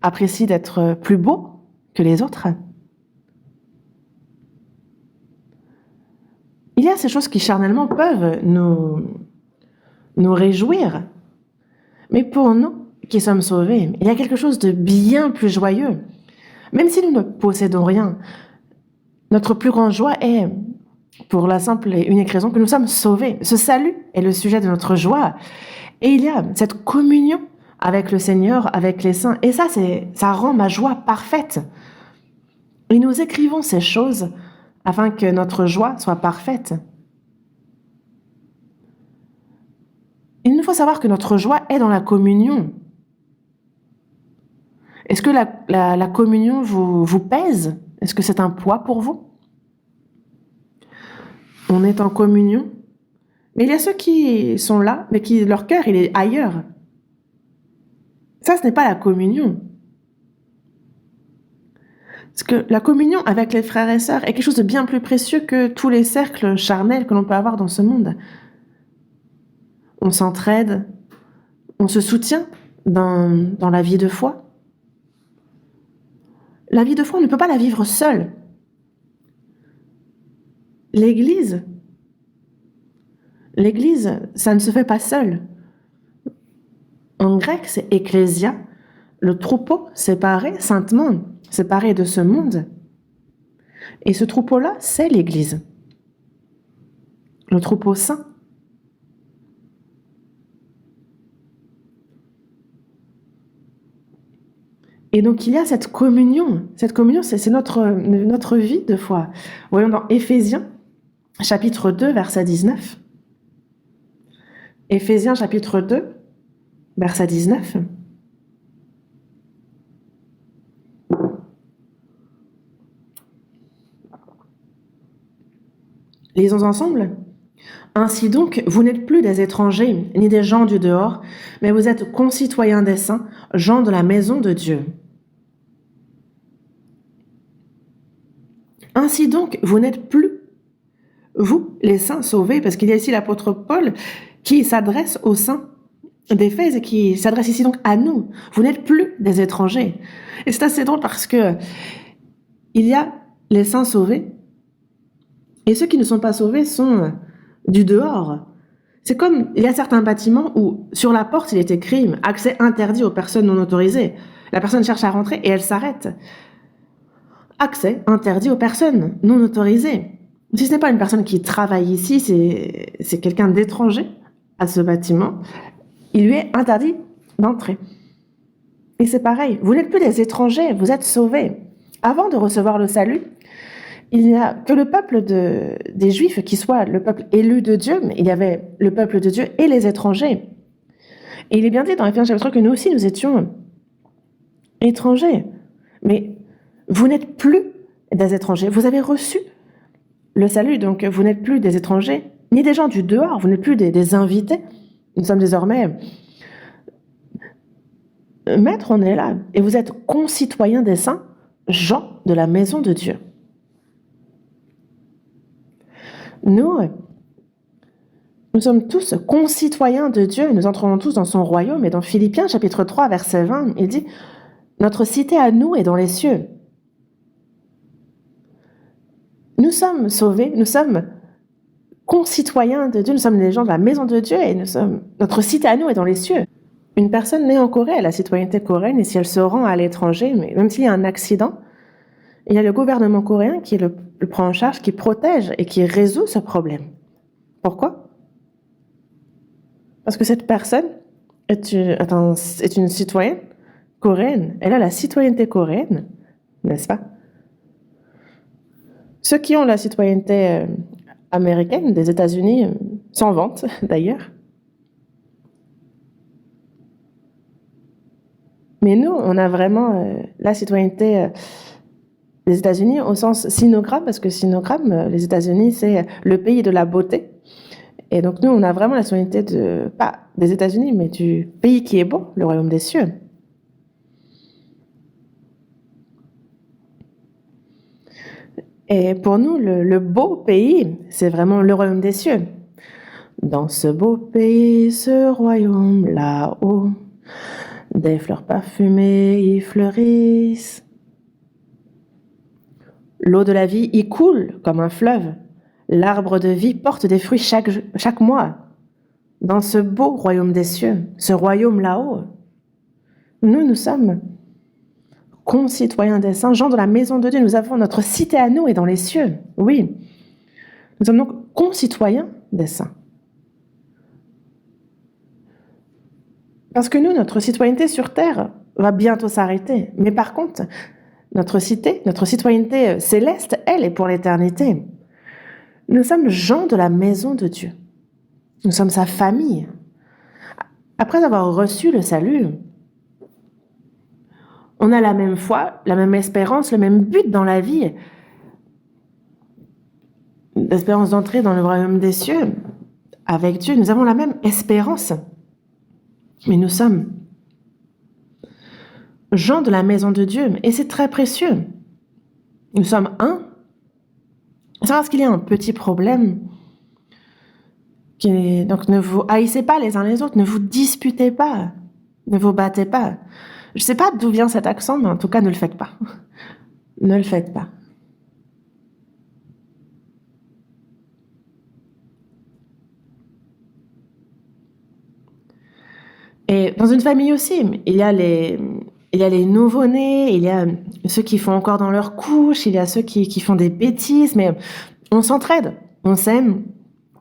S1: apprécient d'être plus beaux que les autres. Il y a ces choses qui charnellement peuvent nous réjouir. Mais pour nous qui sommes sauvés, il y a quelque chose de bien plus joyeux. Même si nous ne possédons rien, notre plus grande joie est, pour la simple et unique raison que nous sommes sauvés. Ce salut est le sujet de notre joie. Et il y a cette communion avec le Seigneur, avec les saints. Et ça rend ma joie parfaite. Et nous écrivons ces choses afin que notre joie soit parfaite. Il nous faut savoir que notre joie est dans la communion. Est-ce que la communion vous pèse? Est-ce que c'est un poids pour vous? On est en communion, mais il y a ceux qui sont là, mais qui leur cœur il est ailleurs. Ça, ce n'est pas la communion. Parce que la communion avec les frères et sœurs est quelque chose de bien plus précieux que tous les cercles charnels que l'on peut avoir dans ce monde. On s'entraide, on se soutient dans la vie de foi. La vie de foi, on ne peut pas la vivre seule. L'Église, ça ne se fait pas seul. En grec, c'est ecclésia, le troupeau séparé, saintement, séparé de ce monde. Et ce troupeau-là, c'est l'Église. Le troupeau saint. Et donc, il y a cette communion. Cette communion, c'est notre vie de foi. Voyons dans Éphésiens, chapitre 2, verset 19. Éphésiens, chapitre 2, verset 19. Lisons ensemble. Ainsi donc, vous n'êtes plus des étrangers, ni des gens du dehors, mais vous êtes concitoyens des saints, gens de la maison de Dieu. Ainsi donc, vous n'êtes plus, vous, les saints sauvés, parce qu'il y a ici l'apôtre Paul qui s'adresse aux saints d'Éphèse et qui s'adresse ici donc à nous. Vous n'êtes plus des étrangers. Et c'est assez drôle parce que il y a les saints sauvés et ceux qui ne sont pas sauvés sont du dehors. C'est comme, il y a certains bâtiments où sur la porte il est écrit accès interdit aux personnes non autorisées. La personne cherche à rentrer et elle s'arrête. Accès interdit aux personnes non autorisées. Si ce n'est pas une personne qui travaille ici, c'est quelqu'un d'étranger à ce bâtiment, il lui est interdit d'entrer. Et c'est pareil, vous n'êtes plus des étrangers, vous êtes sauvés. Avant de recevoir le salut, il n'y a que le peuple des Juifs qui soit le peuple élu de Dieu, mais il y avait le peuple de Dieu et les étrangers. Et il est bien dit dans Éphésiens chapitre 3 que nous aussi, nous étions étrangers. Mais vous n'êtes plus des étrangers, vous avez reçu le salut, donc vous n'êtes plus des étrangers, ni des gens du dehors, vous n'êtes plus des invités. Nous sommes désormais maîtres, on est là, et vous êtes concitoyens des saints, gens de la maison de Dieu. Nous sommes tous concitoyens de Dieu et nous entrerons tous dans son royaume. Et dans Philippiens chapitre 3 verset 20, il dit « Notre cité à nous est dans les cieux ». Nous sommes sauvés, nous sommes concitoyens de Dieu, nous sommes les gens de la maison de Dieu et notre cité à nous est dans les cieux. Une personne née en Corée a la citoyenneté coréenne et si elle se rend à l'étranger, mais même s'il y a un accident, il y a le gouvernement coréen qui le prend en charge, qui protège et qui résout ce problème. Pourquoi? Parce que cette personne est une citoyenne coréenne. Elle a la citoyenneté coréenne, n'est-ce pas? Ceux qui ont la citoyenneté américaine, des États-Unis, s'en vantent d'ailleurs. Mais nous, on a vraiment la citoyenneté des États-Unis au sens sinogramme, parce que sinogramme, les États-Unis, c'est le pays de la beauté. Et donc nous, on a vraiment la citoyenneté pas des États-Unis, mais du pays qui est beau, le royaume des cieux. Et pour nous, le beau pays, c'est vraiment le royaume des cieux. Dans ce beau pays, ce royaume là-haut, des fleurs parfumées y fleurissent. L'eau de la vie y coule comme un fleuve. L'arbre de vie porte des fruits chaque mois. Dans ce beau royaume des cieux, ce royaume là-haut, nous sommes concitoyens des saints, gens de la maison de Dieu. Nous avons notre cité à nous et dans les cieux. Oui, nous sommes donc concitoyens des saints. Parce que nous, notre citoyenneté sur terre va bientôt s'arrêter. Mais par contre, notre citoyenneté céleste, elle est pour l'éternité. Nous sommes gens de la maison de Dieu. Nous sommes sa famille. Après avoir reçu le salut, on a la même foi, la même espérance, le même but dans la vie. L'espérance d'entrer dans le royaume des cieux avec Dieu. Nous avons la même espérance. Mais nous sommes gens de la maison de Dieu. Et c'est très précieux. Nous sommes un. C'est parce qu'il y a un petit problème. Donc ne vous haïssez pas les uns les autres. Ne vous disputez pas. Ne vous battez pas. Je ne sais pas d'où vient cet accent, mais en tout cas, ne le faites pas. Ne le faites pas. Et dans une famille aussi, il y a les nouveau-nés, il y a ceux qui font encore dans leur couche, il y a ceux qui font des bêtises, mais on s'entraide, on s'aime.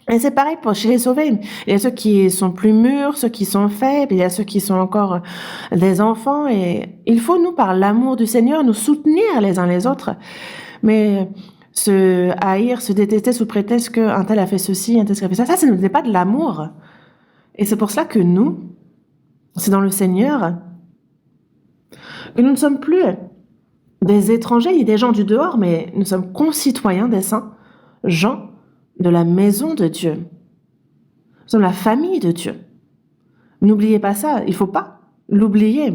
S1: Et c'est pareil chez les sauvés. Il y a ceux qui sont plus mûrs, ceux qui sont faibles, il y a ceux qui sont encore des enfants. Et il faut, nous, par l'amour du Seigneur, nous soutenir les uns les autres. Mais se haïr, se détester sous prétexte qu'un tel a fait ceci, un tel a fait ça, ça n'est pas de l'amour. Et c'est pour cela que nous, c'est dans le Seigneur, que nous ne sommes plus des étrangers ni des gens du dehors, mais nous sommes concitoyens des saints, gens de la maison de Dieu. Nous sommes la famille de Dieu. N'oubliez pas ça, il ne faut pas l'oublier.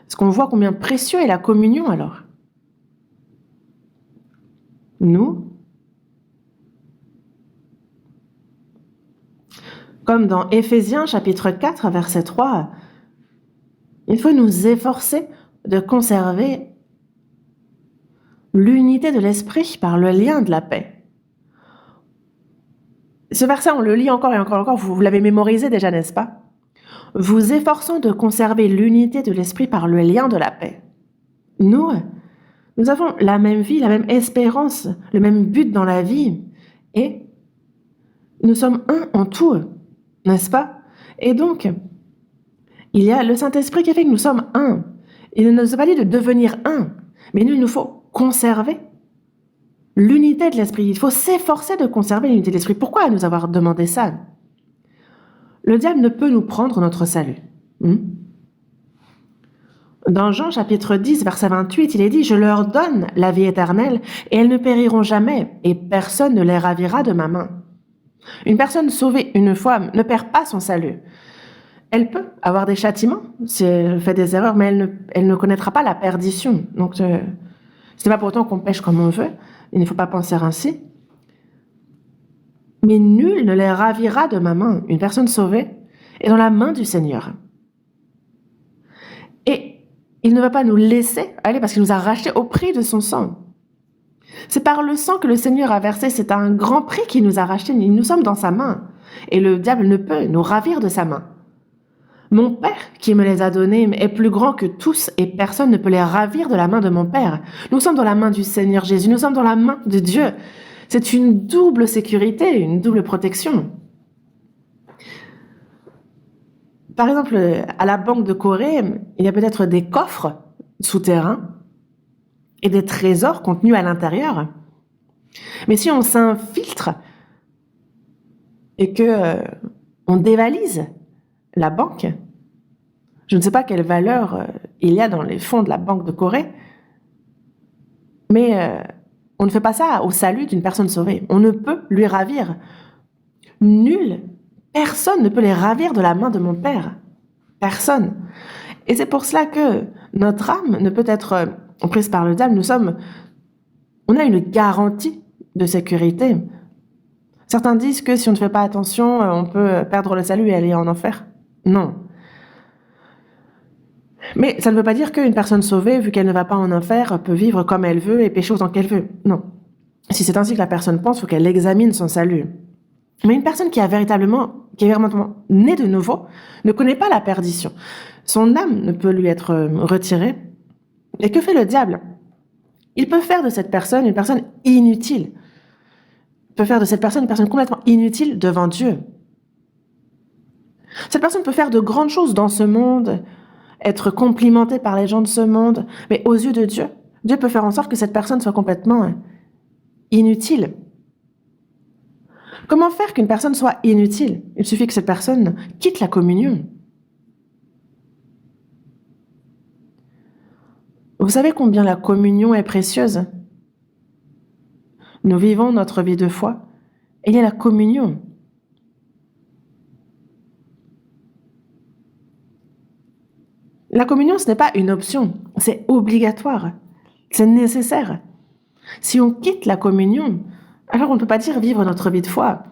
S1: Parce qu'on voit combien précieux est la communion alors. Comme dans Éphésiens chapitre 4, verset 3, il faut nous efforcer de conserver l'unité de l'esprit par le lien de la paix. Ce verset, on le lit encore et encore et encore, vous l'avez mémorisé déjà, n'est-ce pas? Vous efforçons de conserver l'unité de l'esprit par le lien de la paix. Nous avons la même vie, la même espérance, le même but dans la vie, et nous sommes un en tout, n'est-ce pas? Et donc, il y a le Saint-Esprit qui fait que nous sommes un. Il ne nous a pas dit de devenir un, mais nous, il nous faut conserver l'unité de l'esprit. Il faut s'efforcer de conserver l'unité de l'esprit. Pourquoi nous avoir demandé ça? Le diable ne peut nous prendre notre salut. Dans Jean chapitre 10, verset 28, il est dit « Je leur donne la vie éternelle et elles ne périront jamais et personne ne les ravira de ma main. » Une personne sauvée une fois ne perd pas son salut. Elle peut avoir des châtiments si elle fait des erreurs, mais elle ne connaîtra pas la perdition. Donc, ce n'est pas pour autant qu'on pêche comme on veut. Il ne faut pas penser ainsi. Mais nul ne les ravira de ma main. Une personne sauvée est dans la main du Seigneur. Et il ne va pas nous laisser aller parce qu'il nous a rachetés au prix de son sang. C'est par le sang que le Seigneur a versé. C'est un grand prix qu'il nous a rachetés. Nous sommes dans sa main. Et le diable ne peut nous ravir de sa main. Mon Père qui me les a donnés est plus grand que tous et personne ne peut les ravir de la main de mon Père. Nous sommes dans la main du Seigneur Jésus. Nous sommes dans la main de Dieu. C'est une double sécurité, une double protection. Par exemple, à la Banque de Corée, il y a peut-être des coffres souterrains et des trésors contenus à l'intérieur. Mais si on s'infiltre et que on dévalise la banque, je ne sais pas quelle valeur il y a dans les fonds de la Banque de Corée, mais on ne fait pas ça au salut d'une personne sauvée. On ne peut lui ravir. Nul, personne ne peut les ravir de la main de mon Père. Personne. Et c'est pour cela que notre âme ne peut être prise par le diable. On a une garantie de sécurité. Certains disent que si on ne fait pas attention, on peut perdre le salut et aller en enfer. Non. Mais ça ne veut pas dire qu'une personne sauvée, vu qu'elle ne va pas en enfer, peut vivre comme elle veut et pécher autant qu'elle veut. Non. Si c'est ainsi que la personne pense, il faut qu'elle examine son salut. Mais une personne qui est véritablement née de nouveau ne connaît pas la perdition. Son âme ne peut lui être retirée. Et que fait le diable? Il peut faire de cette personne une personne inutile. Il peut faire de cette personne une personne complètement inutile devant Dieu. Cette personne peut faire de grandes choses dans ce monde, être complimentée par les gens de ce monde, mais aux yeux de Dieu, Dieu peut faire en sorte que cette personne soit complètement inutile. Comment faire qu'une personne soit inutile? Il suffit que cette personne quitte la communion. Vous savez combien la communion est précieuse? Nous vivons notre vie de foi et il y a la communion. La communion, ce n'est pas une option, c'est obligatoire, c'est nécessaire. Si on quitte la communion, alors on ne peut pas dire vivre notre vie de foi.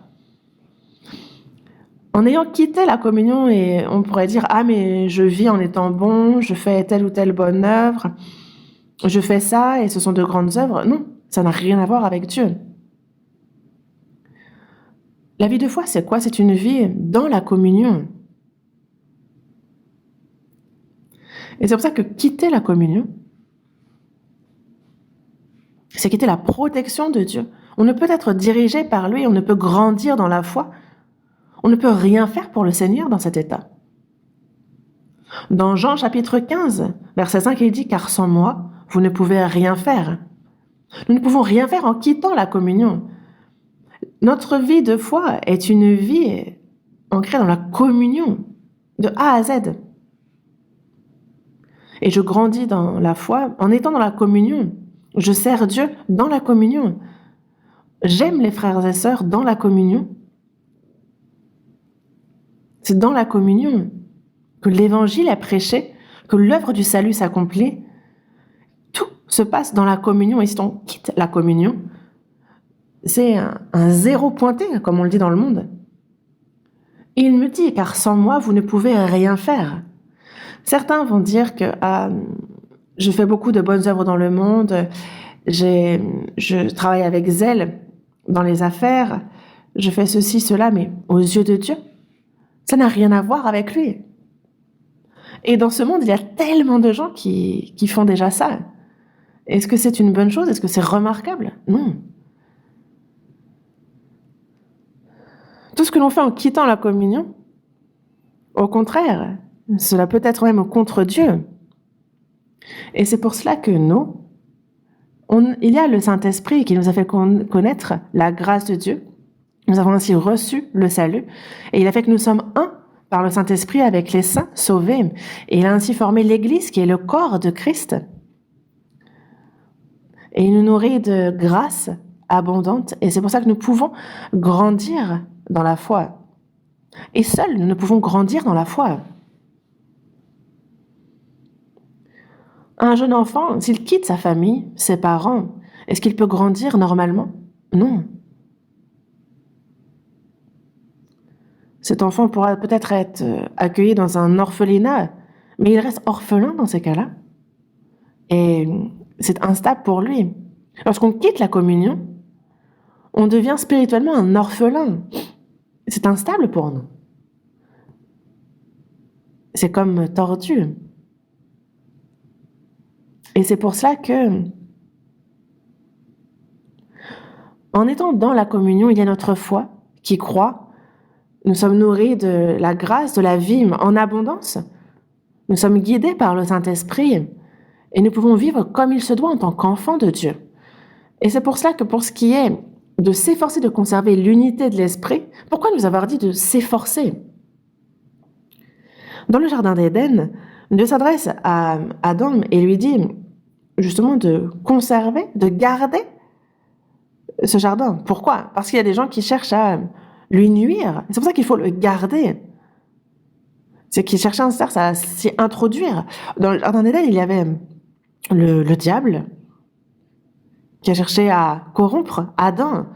S1: En ayant quitté la communion, et on pourrait dire « Ah, mais je vis en étant bon, je fais telle ou telle bonne œuvre, je fais ça et ce sont de grandes œuvres. » Non, ça n'a rien à voir avec Dieu. La vie de foi, c'est quoi? C'est une vie dans la communion. Et c'est pour ça que quitter la communion, c'est quitter la protection de Dieu. On ne peut être dirigé par lui, on ne peut grandir dans la foi. On ne peut rien faire pour le Seigneur dans cet état. Dans Jean chapitre 15, verset 5, il dit « Car sans moi, vous ne pouvez rien faire. » Nous ne pouvons rien faire en quittant la communion. Notre vie de foi est une vie ancrée dans la communion, de A à Z. Et je grandis dans la foi en étant dans la communion. Je sers Dieu dans la communion. J'aime les frères et sœurs dans la communion. C'est dans la communion que l'évangile est prêché, que l'œuvre du salut s'accomplit. Tout se passe dans la communion. Et si on quitte la communion, c'est un zéro pointé, comme on le dit dans le monde. Et il me dit, car sans moi, vous ne pouvez rien faire. Certains vont dire que je fais beaucoup de bonnes œuvres dans le monde, je travaille avec zèle dans les affaires, je fais ceci, cela, mais aux yeux de Dieu, ça n'a rien à voir avec lui. Et dans ce monde, il y a tellement de gens qui font déjà ça. Est-ce que c'est une bonne chose? Est-ce que c'est remarquable? Non. Tout ce que l'on fait en quittant la communion, au contraire, cela peut être même contre Dieu. Et c'est pour cela que nous, il y a le Saint-Esprit qui nous a fait connaître la grâce de Dieu. Nous avons ainsi reçu le salut. Et il a fait que nous sommes un par le Saint-Esprit avec les saints sauvés. Et il a ainsi formé l'Église qui est le corps de Christ. Et il nous nourrit de grâce abondante. Et c'est pour ça que nous pouvons grandir dans la foi. Et seuls, nous ne pouvons grandir dans la foi. Un jeune enfant, s'il quitte sa famille, ses parents, est-ce qu'il peut grandir normalement? Non. Cet enfant pourra peut-être être accueilli dans un orphelinat, mais il reste orphelin dans ces cas-là. Et c'est instable pour lui. Lorsqu'on quitte la communion, on devient spirituellement un orphelin. C'est instable pour nous. C'est comme tordu. Et c'est pour cela que, en étant dans la communion, il y a notre foi qui croît. Nous sommes nourris de la grâce, de la vie en abondance. Nous sommes guidés par le Saint-Esprit et nous pouvons vivre comme il se doit en tant qu'enfants de Dieu. Et c'est pour cela que pour ce qui est de s'efforcer de conserver l'unité de l'Esprit, pourquoi nous avoir dit de s'efforcer? Dans le Jardin d'Éden, Dieu s'adresse à Adam et lui dit justement de conserver, de garder ce jardin. Pourquoi? Parce qu'il y a des gens qui cherchent à lui nuire. C'est pour ça qu'il faut le garder. C'est qu'ils cherchaient à s'y introduire. Dans le Jardin d'Éden, il y avait le diable qui a cherché à corrompre Adam.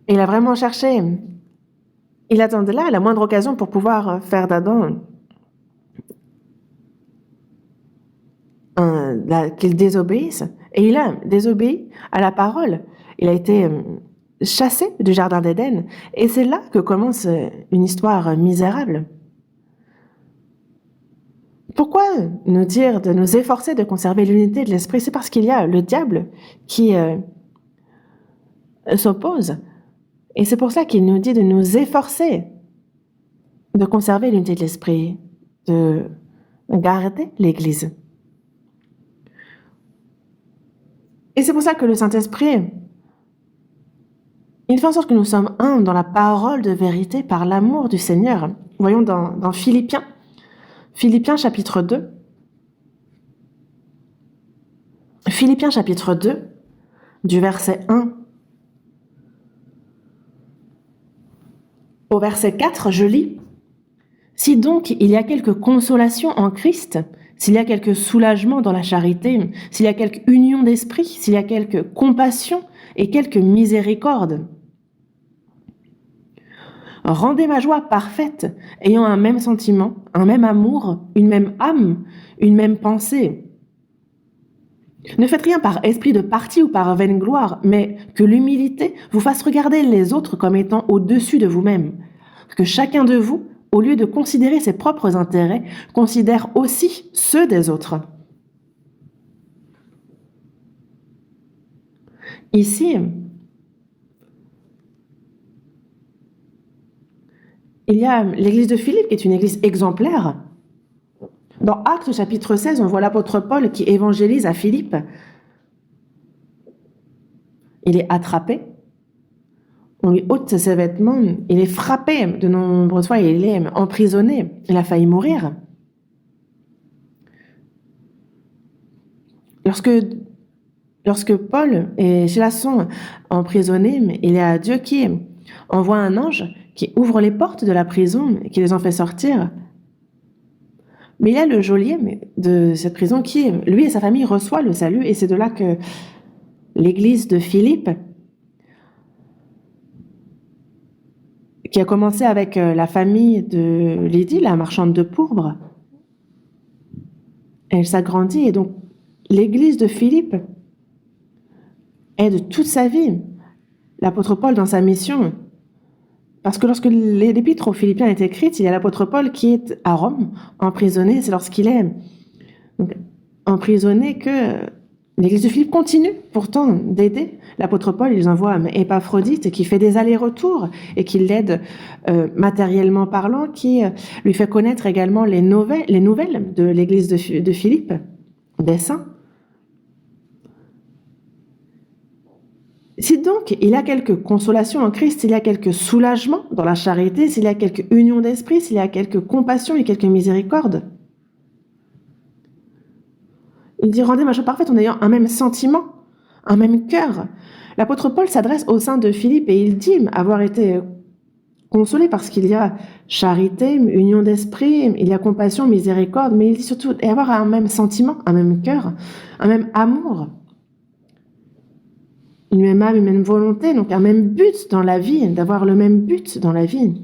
S1: Et il a vraiment cherché. Il attendait là la moindre occasion pour pouvoir faire d'Adam qu'il désobéisse. Et il a désobéi à la parole. Il a été chassé du Jardin d'Éden. Et c'est là que commence une histoire misérable. Pourquoi nous dire de nous efforcer de conserver l'unité de l'esprit? C'est parce qu'il y a le diable qui s'oppose. Et c'est pour ça qu'il nous dit de nous efforcer de conserver l'unité de l'esprit, de garder l'Église. Et c'est pour ça que le Saint-Esprit, il fait en sorte que nous sommes un dans la parole de vérité par l'amour du Seigneur. Voyons dans Philippiens chapitre 2. Philippiens chapitre 2, du verset 1 au verset 4, je lis: « Si donc il y a quelque consolation en Christ, s'il y a quelque soulagement dans la charité, s'il y a quelque union d'esprit, s'il y a quelque compassion et quelque miséricorde, rendez ma joie parfaite, ayant un même sentiment, un même amour, une même âme, une même pensée. Ne faites rien par esprit de parti ou par vaine gloire, mais que l'humilité vous fasse regarder les autres comme étant au-dessus de vous-même. Que chacun de vous, au lieu de considérer ses propres intérêts, considère aussi ceux des autres. » Ici, il y a l'église de Philippe qui est une église exemplaire. Dans Actes chapitre 16, on voit l'apôtre Paul qui évangélise à Philippe. Il est attrapé, on lui ôte ses vêtements, il est frappé de nombreuses fois, il est emprisonné, il a failli mourir. Lorsque Paul et Silas sont emprisonnés, il y a Dieu qui envoie un ange qui ouvre les portes de la prison et qui les en fait sortir. Mais il y a le geôlier de cette prison qui, lui et sa famille, reçoit le salut. Et c'est de là que l'église de Philippe qui a commencé avec la famille de Lydie, la marchande de pourpre. Elle s'agrandit et donc l'église de Philippe est de toute sa vie. L'apôtre Paul dans sa mission, parce que lorsque l'épître aux Philippiens est écrite, il y a l'apôtre Paul qui est à Rome, emprisonné. C'est lorsqu'il est donc, emprisonné que l'église de Philippe continue pourtant d'aider. L'apôtre Paul, il envoie Épaphrodite qui fait des allers-retours et qui l'aide matériellement parlant, qui lui fait connaître également les nouvelles de l'église de Philippe, des saints. Si donc il y a quelques consolations en Christ, il y a quelques soulagements dans la charité, s'il y a quelques unions d'esprit, s'il y a quelques compassions et quelques miséricordes, il dit « Rendez ma joie parfaite en ayant un même sentiment, un même cœur ». L'apôtre Paul s'adresse au sein de Philippe et il dit avoir été consolé parce qu'il y a charité, union d'esprit, il y a compassion, miséricorde, mais il dit surtout avoir un même sentiment, un même cœur, un même amour. Une même âme, une même volonté, donc un même but dans la vie, d'avoir le même but dans la vie.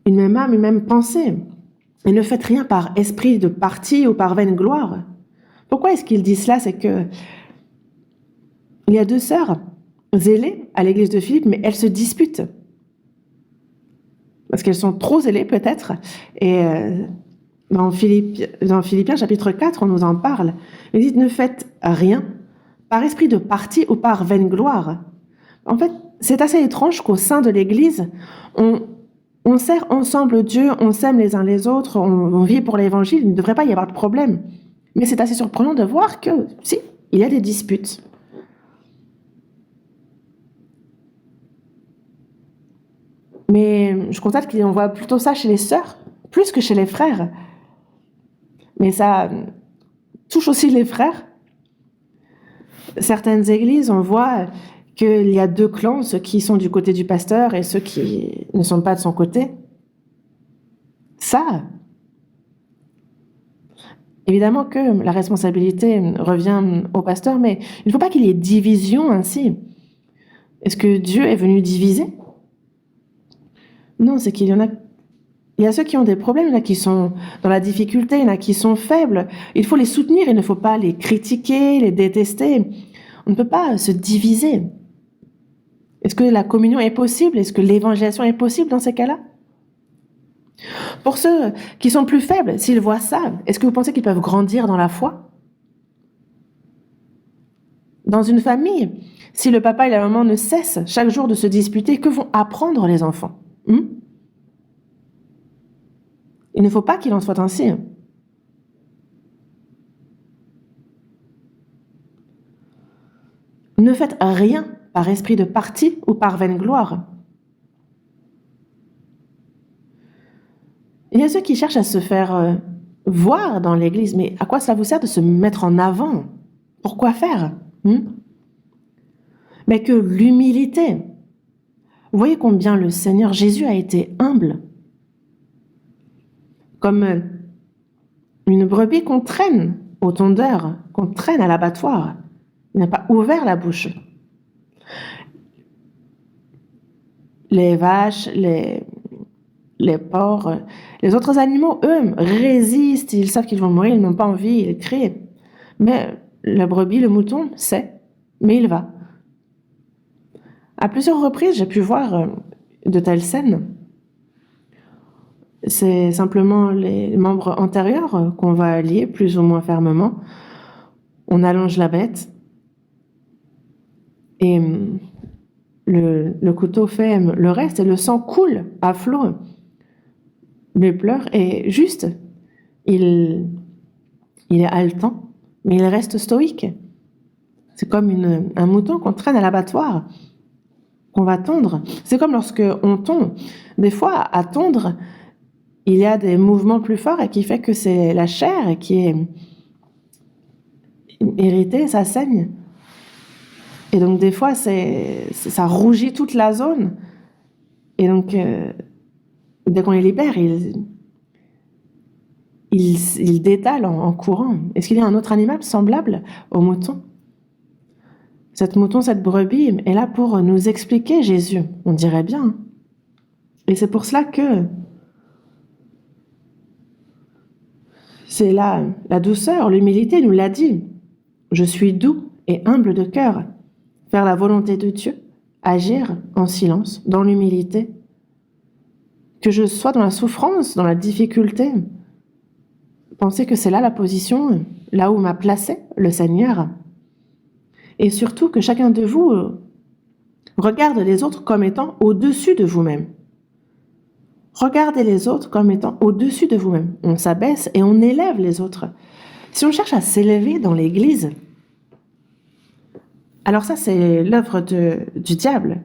S1: Une même âme, une même pensée. Et ne faites rien par esprit de parti ou par vaine gloire. Pourquoi est-ce qu'il dit cela? C'est que il y a deux sœurs zélées à l'église de Philippe, mais elles se disputent. Parce qu'elles sont trop zélées peut-être. Et dans Philippiens chapitre 4, on nous en parle. Il dit, ne faites rien par esprit de parti ou par vaine gloire. En fait, c'est assez étrange qu'au sein de l'Église, on sert ensemble Dieu, on s'aime les uns les autres, on vit pour l'Évangile, il ne devrait pas y avoir de problème. Mais c'est assez surprenant de voir que, si, il y a des disputes. Mais je constate qu'on voit plutôt ça chez les sœurs, plus que chez les frères. Mais ça touche aussi les frères. Certaines églises, on voit qu'il y a deux clans, ceux qui sont du côté du pasteur et ceux qui ne sont pas de son côté. Ça, évidemment que la responsabilité revient au pasteur, mais il ne faut pas qu'il y ait division ainsi. Est-ce que Dieu est venu diviser? Non, c'est qu'il y en a. Il y a ceux qui ont des problèmes, il y en a qui sont dans la difficulté, il y en a qui sont faibles. Il faut les soutenir, il ne faut pas les critiquer, les détester. On ne peut pas se diviser. Est-ce que la communion est possible? Est-ce que l'évangélisation est possible dans ces cas-là? Pour ceux qui sont plus faibles, s'ils voient ça, est-ce que vous pensez qu'ils peuvent grandir dans la foi? Dans une famille, si le papa et la maman ne cessent chaque jour de se disputer, que vont apprendre les enfants? Il ne faut pas qu'il en soit ainsi. Ne faites rien par esprit de parti ou par vaine gloire. Il y a ceux qui cherchent à se faire voir dans l'Église, mais à quoi cela vous sert de se mettre en avant? Pourquoi faire? Mais que l'humilité. Vous voyez combien le Seigneur Jésus a été humble. Comme une brebis qu'on traîne au tondeur, qu'on traîne à l'abattoir. Il n'a pas ouvert la bouche. Les vaches, les porcs, les autres animaux, eux, résistent, ils savent qu'ils vont mourir, ils n'ont pas envie, ils crient. Mais la brebis, le mouton, sait, mais il va. À plusieurs reprises, j'ai pu voir de telles scènes. C'est simplement les membres antérieurs qu'on va lier plus ou moins fermement. On allonge la bête et le couteau fait le reste et le sang coule à flot. Le pleur est juste. Il est haletant, mais il reste stoïque. C'est comme un mouton qu'on traîne à l'abattoir, qu'on va tondre. C'est comme lorsque on tond. Des fois, à tondre, il y a des mouvements plus forts et qui fait que c'est la chair qui est irritée, ça saigne. Et donc des fois, ça rougit toute la zone. Et donc, dès qu'on les libère, ils détalent en courant. Est-ce qu'il y a un autre animal semblable au mouton? Cette mouton, cette brebis est là pour nous expliquer Jésus, on dirait bien. Et c'est pour cela que c'est là la douceur, l'humilité nous l'a dit. Je suis doux et humble de cœur. Faire la volonté de Dieu, agir en silence, dans l'humilité. Que je sois dans la souffrance, dans la difficulté, pensez que c'est là la position, là où m'a placé le Seigneur. Et surtout que chacun de vous regarde les autres comme étant au-dessus de vous-même. Regardez les autres comme étant au-dessus de vous-même. On s'abaisse et on élève les autres. Si on cherche à s'élever dans l'Église, alors ça c'est l'œuvre du diable.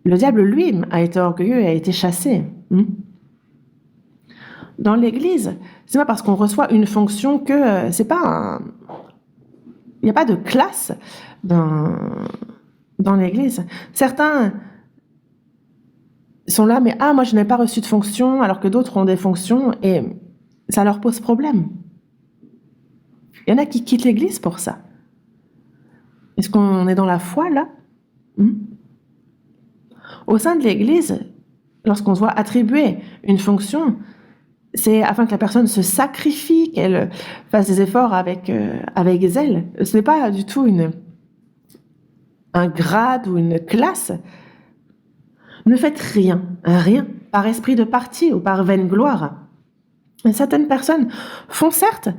S1: Le diable, lui, a été orgueilleux et a été chassé. Dans l'Église, c'est pas parce qu'on reçoit une fonction que c'est pas il n'y a pas de classe dans l'Église. Certains sont là, mais moi je n'ai pas reçu de fonction, alors que d'autres ont des fonctions, et ça leur pose problème. Il y en a qui quittent l'Église pour ça. Est-ce qu'on est dans la foi, là? Au sein de l'Église, lorsqu'on se voit attribuer une fonction, c'est afin que la personne se sacrifie, qu'elle fasse des efforts avec zèle. Ce n'est pas du tout un grade ou une classe. Ne faites rien, par esprit de parti ou par vaine gloire. Certaines personnes font certes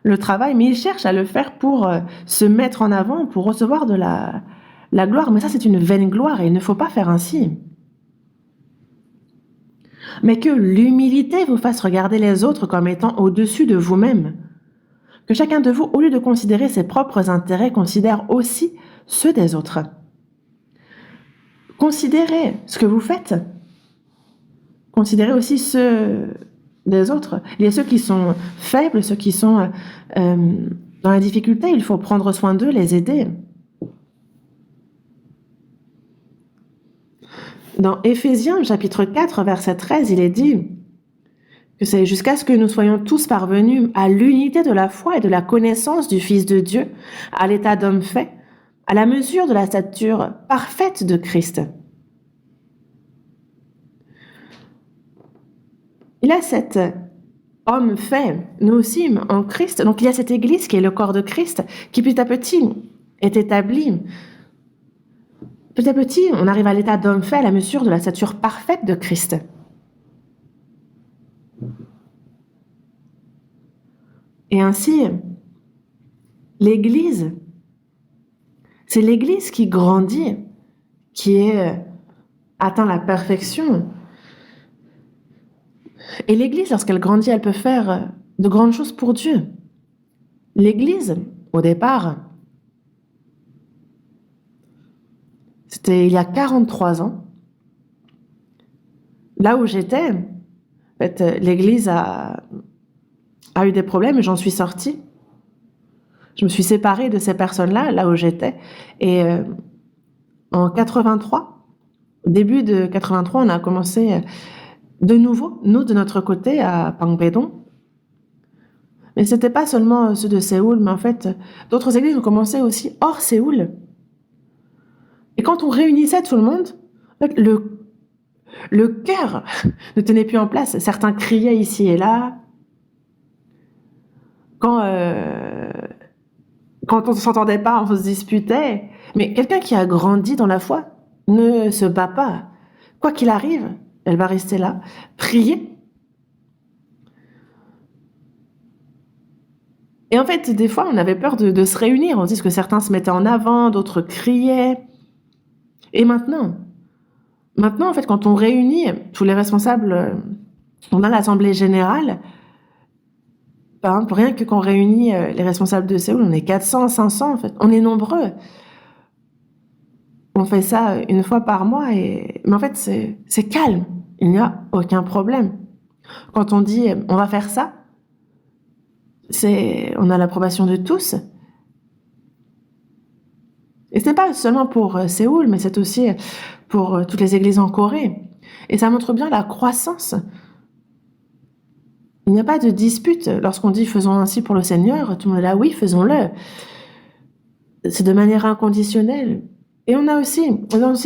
S1: le travail, mais ils cherchent à le faire pour se mettre en avant, pour recevoir de la gloire. Mais ça, c'est une vaine gloire et il ne faut pas faire ainsi. Mais que l'humilité vous fasse regarder les autres comme étant au-dessus de vous-même. Que chacun de vous, au lieu de considérer ses propres intérêts, considère aussi ceux des autres. Considérez ce que vous faites. Considérez aussi ceux des autres. Il y a ceux qui sont faibles, ceux qui sont dans la difficulté. Il faut prendre soin d'eux, les aider. Dans Éphésiens, chapitre 4, verset 13, il est dit que c'est jusqu'à ce que nous soyons tous parvenus à l'unité de la foi et de la connaissance du Fils de Dieu, à l'état d'homme fait, à la mesure de la stature parfaite de Christ. Il y a cet homme fait, nous aussi, en Christ. Donc il y a cette Église qui est le corps de Christ, qui petit à petit est établie. Petit à petit, on arrive à l'état d'homme fait, à la mesure de la stature parfaite de Christ. Et ainsi, l'Église, c'est l'Église qui grandit, qui atteint la perfection. Et l'Église, lorsqu'elle grandit, elle peut faire de grandes choses pour Dieu. L'Église, au départ, c'était il y a 43 ans. Là où j'étais, en fait, l'Église a eu des problèmes et j'en suis sortie. Je me suis séparée de ces personnes-là, là où j'étais. Et en 83, début de 83, on a commencé de nouveau, nous, de notre côté, à Pangpédong. Mais ce n'était pas seulement ceux de Séoul, mais en fait, d'autres églises ont commencé aussi hors Séoul. Et quand on réunissait tout le monde, en fait, le cœur ne tenait plus en place. Certains criaient ici et là. Quand on ne s'entendait pas, on se disputait. Mais quelqu'un qui a grandi dans la foi ne se bat pas. Quoi qu'il arrive, elle va rester là, prier. Et en fait, des fois, on avait peur de se réunir. On dit que certains se mettaient en avant, d'autres criaient. Et maintenant, en fait, quand on réunit tous les responsables, on a l'Assemblée générale. Par exemple, rien que quand on réunit les responsables de Séoul, on est 400, 500 en fait. On est nombreux. On fait ça une fois par mois, mais en fait, c'est calme. Il n'y a aucun problème. Quand on dit on va faire ça, on a l'approbation de tous. Et ce n'est pas seulement pour Séoul, mais c'est aussi pour toutes les églises en Corée. Et ça montre bien la croissance. Il n'y a pas de dispute. Lorsqu'on dit faisons ainsi pour le Seigneur, tout le monde est là, oui, faisons-le. c'est de manière inconditionnelle. Et on a aussi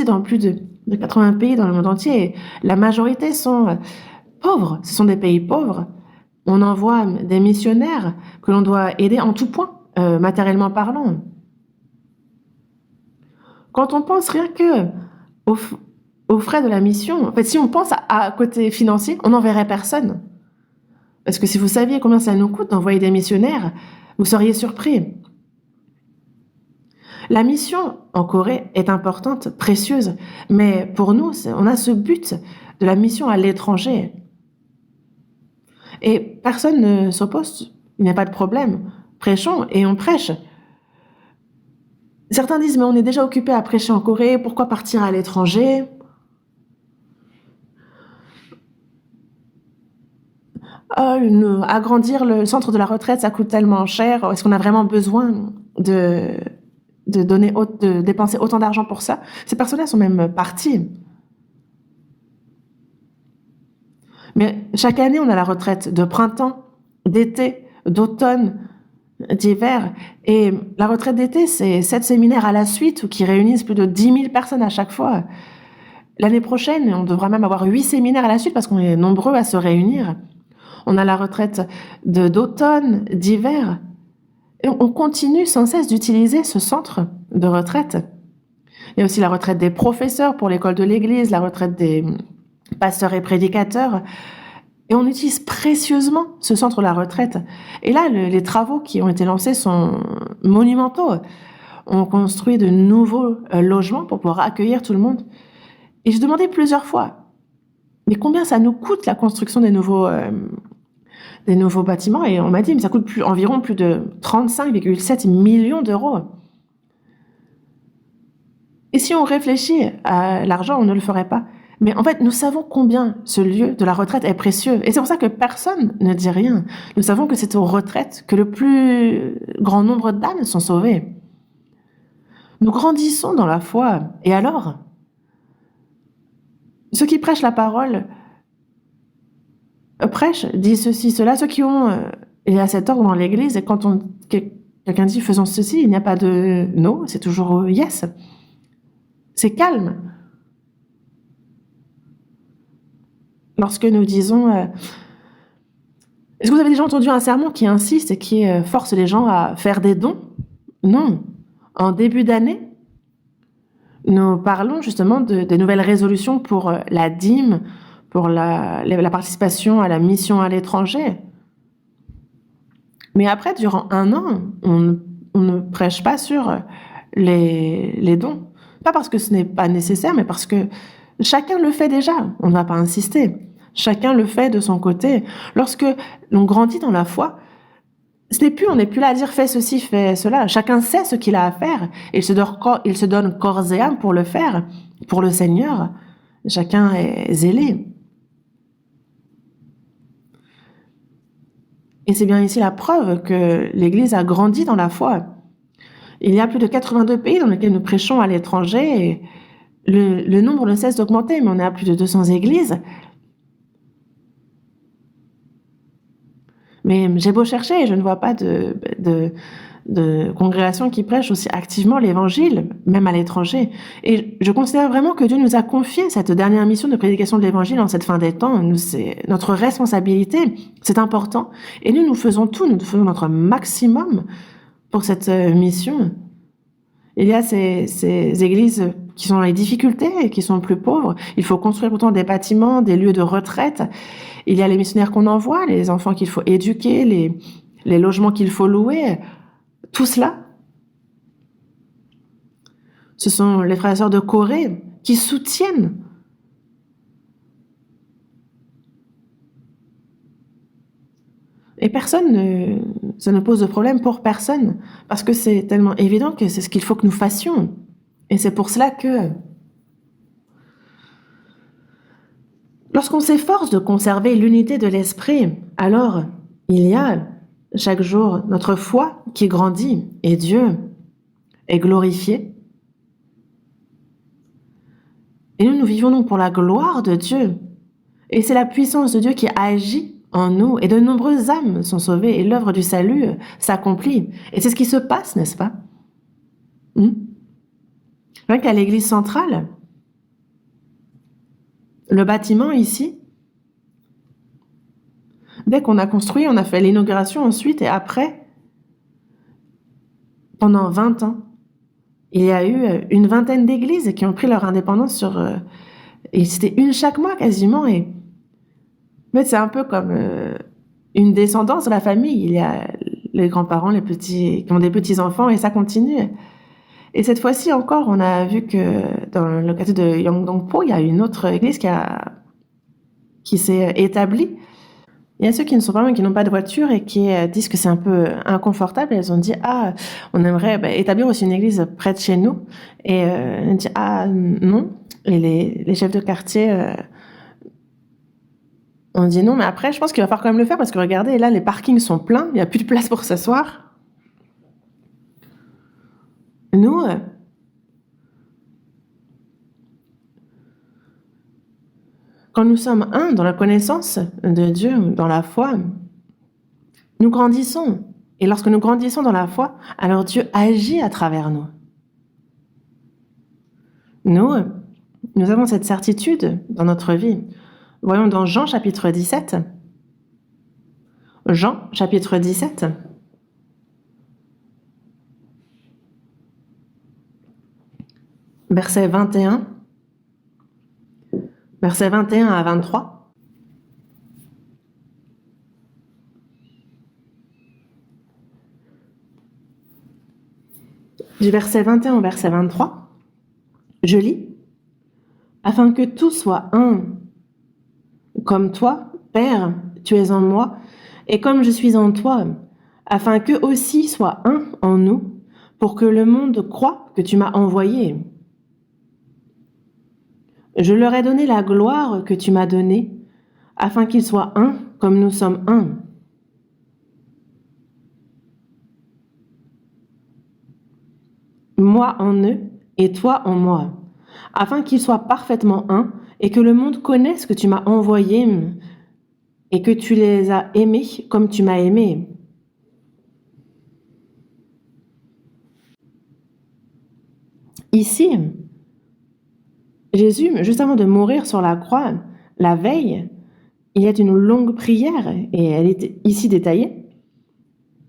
S1: dans plus de 80 pays dans le monde entier, la majorité sont pauvres, ce sont des pays pauvres. On envoie des missionnaires que l'on doit aider en tout point, matériellement parlant. Quand on pense rien que aux, aux frais de la mission, en fait, si on pense à côté financier, on n'enverrait personne. Parce que si vous saviez combien ça nous coûte d'envoyer des missionnaires, vous seriez surpris. La mission en Corée est importante, précieuse, mais pour nous, on a ce but de la mission à l'étranger. Et personne ne s'oppose, il n'y a pas de problème. Prêchons et on prêche. Certains disent, mais on est déjà occupé à prêcher en Corée, pourquoi partir à l'étranger? Agrandir le centre de la retraite, ça coûte tellement cher. Est-ce qu'on a vraiment besoin de dépenser autant d'argent pour ça? Ces personnes-là sont même parties. Mais chaque année, on a la retraite de printemps, d'été, d'automne, d'hiver. Et la retraite d'été, c'est 7 séminaires à la suite qui réunissent plus de 10 000 personnes à chaque fois. L'année prochaine, on devra même avoir 8 séminaires à la suite parce qu'on est nombreux à se réunir. On a la retraite d'automne, d'hiver. Et on continue sans cesse d'utiliser ce centre de retraite. Il y a aussi la retraite des professeurs pour l'école de l'Église, la retraite des pasteurs et prédicateurs. Et on utilise précieusement ce centre de la retraite. Et là, les travaux qui ont été lancés sont monumentaux. On construit de nouveaux logements pour pouvoir accueillir tout le monde. Et je demandais plusieurs fois, mais combien ça nous coûte la construction des nouveaux bâtiments? Et on m'a dit, mais ça coûte environ plus de 35,7 millions d'euros. Et si on réfléchit à l'argent, on ne le ferait pas. Mais en fait, nous savons combien ce lieu de la retraite est précieux. Et c'est pour ça que personne ne dit rien. Nous savons que c'est aux retraites que le plus grand nombre d'âmes sont sauvées. Nous grandissons dans la foi. Et alors, ceux qui prêchent la parole prêchent, disent ceci, cela. Ceux qui ont... il y a cet ordre dans l'Église, et quand quelqu'un dit « faisons ceci », il n'y a pas de « no », c'est toujours « yes ». C'est calme. Lorsque nous disons est-ce que vous avez déjà entendu un sermon qui insiste et qui force les gens à faire des dons? Non. En début d'année, nous parlons justement des nouvelles résolutions pour la dîme, pour la participation à la mission à l'étranger. Mais après, durant un an, on ne prêche pas sur les dons. Pas parce que ce n'est pas nécessaire, mais parce que chacun le fait déjà. On ne va pas insister. Chacun le fait de son côté. Lorsque l'on grandit dans la foi, on n'est plus là à dire fais ceci, fais cela. Chacun sait ce qu'il a à faire et il se donne corps et âme pour le faire, pour le Seigneur. Chacun est zélé. Et c'est bien ici la preuve que l'Église a grandi dans la foi. Il y a plus de 82 pays dans lesquels nous prêchons à l'étranger et le nombre ne cesse d'augmenter, mais on est à plus de 200 églises. Mais j'ai beau chercher, je ne vois pas de congrégation qui prêche aussi activement l'évangile, même à l'étranger. Et je considère vraiment que Dieu nous a confié cette dernière mission de prédication de l'évangile en cette fin des temps. C'est notre responsabilité, c'est important. Et nous faisons tout, nous faisons notre maximum pour cette mission. Il y a ces églises qui sont dans les difficultés et qui sont plus pauvres. Il faut construire pourtant des bâtiments, des lieux de retraite. Il y a les missionnaires qu'on envoie, les enfants qu'il faut éduquer, les logements qu'il faut louer. Tout cela, ce sont les frères et sœurs de Corée qui soutiennent. Et ça ne pose de problème pour personne, parce que c'est tellement évident que c'est ce qu'il faut que nous fassions. Et c'est pour cela que lorsqu'on s'efforce de conserver l'unité de l'esprit, alors il y a chaque jour notre foi qui grandit et Dieu est glorifié. Et nous vivons donc pour la gloire de Dieu. Et c'est la puissance de Dieu qui agit en nous et de nombreuses âmes sont sauvées et l'œuvre du salut s'accomplit. Et c'est ce qui se passe, n'est-ce pas? Hmm. Rien qu'à l'église centrale, le bâtiment ici, dès qu'on a construit, on a fait l'inauguration ensuite et après, pendant 20 ans, il y a eu une vingtaine d'églises qui ont pris leur indépendance et c'était une chaque mois quasiment. Et en fait, c'est un peu comme une descendance de la famille. Il y a les grands-parents, les petits, qui ont des petits-enfants et ça continue. Et cette fois-ci encore, on a vu que dans le quartier de Yangdongpo, il y a une autre église qui s'est établie. Il y a ceux qui ne sont pas loin, qui n'ont pas de voiture et qui disent que c'est un peu inconfortable. Elles ont dit, on aimerait établir aussi une église près de chez nous. Et on dit, non. Et les chefs de quartier ont dit non. Mais après, je pense qu'il va falloir quand même le faire parce que regardez, là, les parkings sont pleins. Il n'y a plus de place pour s'asseoir. Nous, quand nous sommes un dans la connaissance de Dieu, dans la foi, nous grandissons. Et lorsque nous grandissons dans la foi, alors Dieu agit à travers nous. Nous avons cette certitude dans notre vie. Voyons dans Jean chapitre 17. Jean chapitre 17. Verset 21. Versets 21 à 23. Du verset 21 au verset 23, je lis. Afin que tout soit un, comme toi, Père, tu es en moi, et comme je suis en toi, afin qu'eux aussi soient un en nous, pour que le monde croie que tu m'as envoyé. Je leur ai donné la gloire que tu m'as donnée, afin qu'ils soient un comme nous sommes un. Moi en eux et toi en moi, afin qu'ils soient parfaitement un et que le monde connaisse que tu m'as envoyé et que tu les as aimés comme tu m'as aimé. Ici, Jésus, juste avant de mourir sur la croix, la veille, il y a une longue prière et elle est ici détaillée.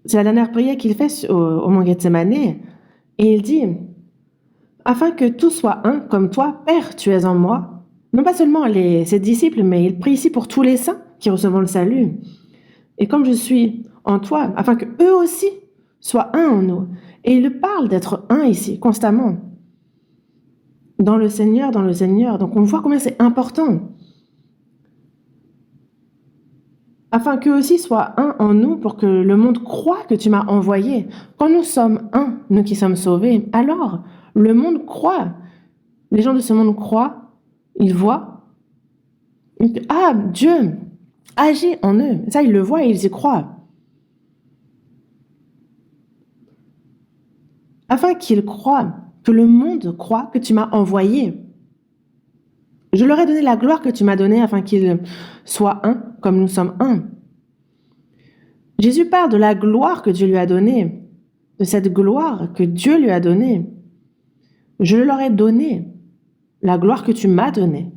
S1: C'est la dernière prière qu'il fait au mont Gethsémane et il dit « Afin que tout soit un comme toi, Père, tu es en moi ». Non pas seulement ses disciples, mais il prie ici pour tous les saints qui recevront le salut. Et comme je suis en toi, afin que eux aussi soient un en nous. Et il parle d'être un ici, constamment. Dans le Seigneur, dans le Seigneur. Donc on voit combien c'est important. Afin qu'eux aussi soient un en nous pour que le monde croie que tu m'as envoyé. Quand nous sommes un, nous qui sommes sauvés, alors le monde croit. Les gens de ce monde croient, ils voient. Dieu agit en eux. Ça, ils le voient et ils y croient. Afin qu'ils croient, que le monde croit que tu m'as envoyé. Je leur ai donné la gloire que tu m'as donnée afin qu'ils soient un comme nous sommes un. Jésus parle de la gloire que Dieu lui a donnée, de cette gloire que Dieu lui a donnée. Je leur ai donné la gloire que tu m'as donnée.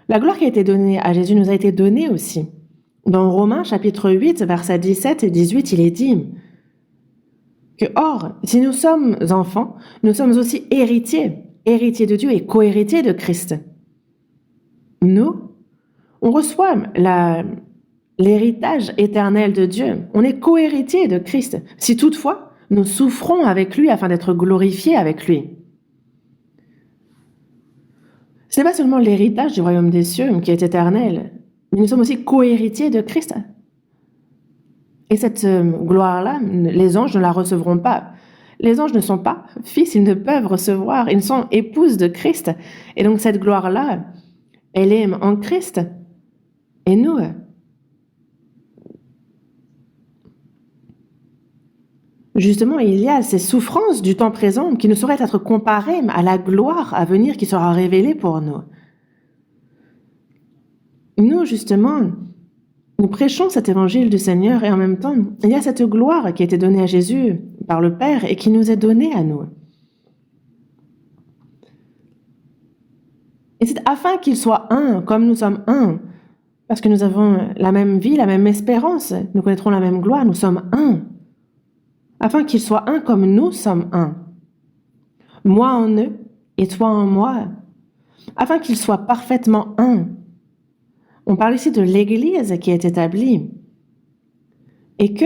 S1: La gloire qui a été donnée à Jésus nous a été donnée aussi. Dans Romains chapitre 8, versets 17 et 18, il est dit que, or, si nous sommes enfants, nous sommes aussi héritiers, héritiers de Dieu et co-héritiers de Christ. Nous, on reçoit l'héritage éternel de Dieu. On est co-héritiers de Christ. Si toutefois, nous souffrons avec lui afin d'être glorifiés avec lui. Ce n'est pas seulement l'héritage du royaume des cieux qui est éternel, mais nous sommes aussi co-héritiers de Christ. Et cette gloire-là, les anges ne la recevront pas. Les anges ne sont pas fils, ils ne peuvent recevoir, ils sont épouses de Christ. Et donc cette gloire-là, elle est en Christ. Et nous, justement, il y a ces souffrances du temps présent qui ne sauraient être comparées à la gloire à venir qui sera révélée pour nous. Nous, justement, nous prêchons cet évangile du Seigneur et en même temps, il y a cette gloire qui a été donnée à Jésus par le Père et qui nous est donnée à nous. Et c'est afin qu'ils soient un, comme nous sommes un, parce que nous avons la même vie, la même espérance, nous connaîtrons la même gloire, nous sommes un. Afin qu'ils soient un comme nous sommes un. Moi en eux et toi en moi. Afin qu'ils soient parfaitement un. On parle ici de l'Église qui est établie. Et que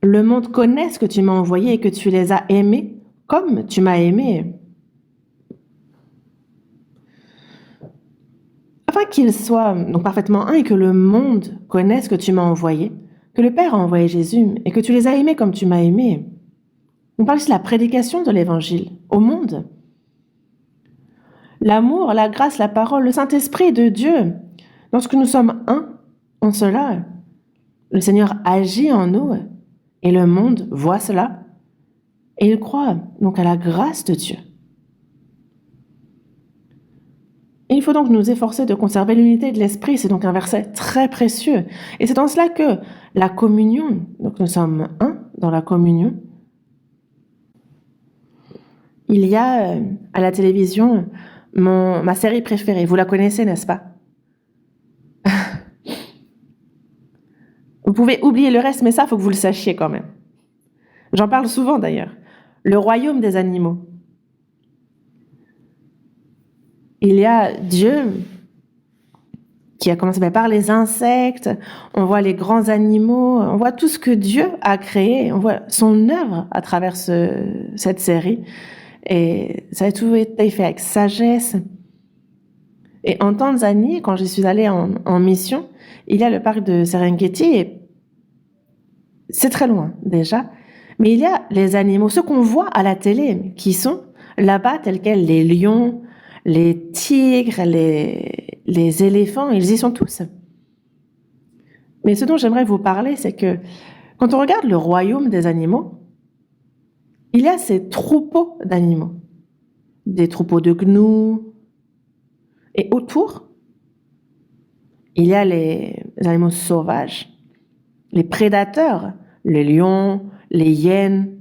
S1: le monde connaisse que tu m'as envoyé et que tu les as aimés comme tu m'as aimé. Afin qu'ils soient donc parfaitement un et que le monde connaisse que tu m'as envoyé, que le Père a envoyé Jésus et que tu les as aimés comme tu m'as aimé. On parle ici de la prédication de l'Évangile au monde. L'amour, la grâce, la parole, le Saint-Esprit de Dieu. Lorsque nous sommes un en cela, le Seigneur agit en nous et le monde voit cela et il croit donc à la grâce de Dieu. Et il faut donc nous efforcer de conserver l'unité de l'esprit. C'est donc un verset très précieux. Et c'est dans cela que la communion, donc nous sommes un dans la communion. Il y a à la télévision ma série préférée. Vous la connaissez, n'est-ce pas? Vous pouvez oublier le reste, mais ça, il faut que vous le sachiez quand même. J'en parle souvent d'ailleurs. Le royaume des animaux. Il y a Dieu qui a commencé par les insectes, on voit les grands animaux, on voit tout ce que Dieu a créé, on voit son œuvre à travers cette série. Et ça a tout été fait avec sagesse. Et en Tanzanie, quand je suis allée en mission, il y a le parc de Serengeti, et c'est très loin déjà, mais il y a les animaux, ceux qu'on voit à la télé, qui sont là-bas tels quels les lions, les tigres, les éléphants, ils y sont tous. Mais ce dont j'aimerais vous parler, c'est que quand on regarde le royaume des animaux, il y a ces troupeaux d'animaux, des troupeaux de gnous, et autour, il y a les animaux sauvages, les prédateurs, les lions, les hyènes,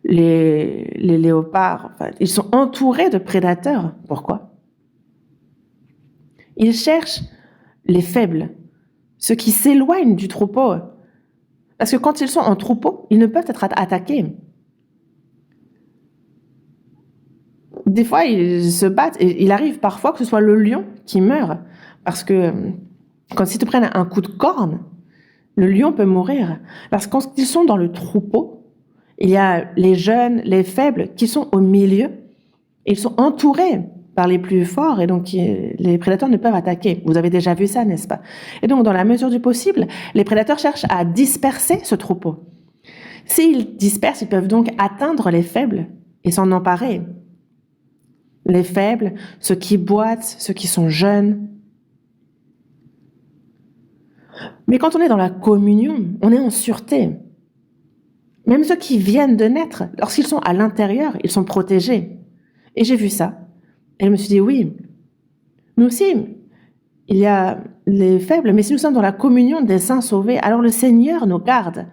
S1: les léopards. Enfin, ils sont entourés de prédateurs. Pourquoi? Ils cherchent les faibles, ceux qui s'éloignent du troupeau. Parce que quand ils sont en troupeau, ils ne peuvent être attaqués. Des fois, ils se battent et il arrive parfois que ce soit le lion qui meurt. Parce que quand ils te prennent un coup de corne, le lion peut mourir. Parce que quand ils sont dans le troupeau, il y a les jeunes, les faibles qui sont au milieu. Et ils sont entourés par les plus forts et donc les prédateurs ne peuvent attaquer. Vous avez déjà vu ça, n'est-ce pas? Et donc, dans la mesure du possible, les prédateurs cherchent à disperser ce troupeau. S'ils dispersent, ils peuvent donc atteindre les faibles et s'en emparer. Les faibles, ceux qui boitent, ceux qui sont jeunes. Mais quand on est dans la communion, on est en sûreté. Même ceux qui viennent de naître, lorsqu'ils sont à l'intérieur, ils sont protégés. Et j'ai vu ça. Et je me suis dit, oui, nous aussi, il y a les faibles, mais si nous sommes dans la communion des saints sauvés, alors le Seigneur nous garde.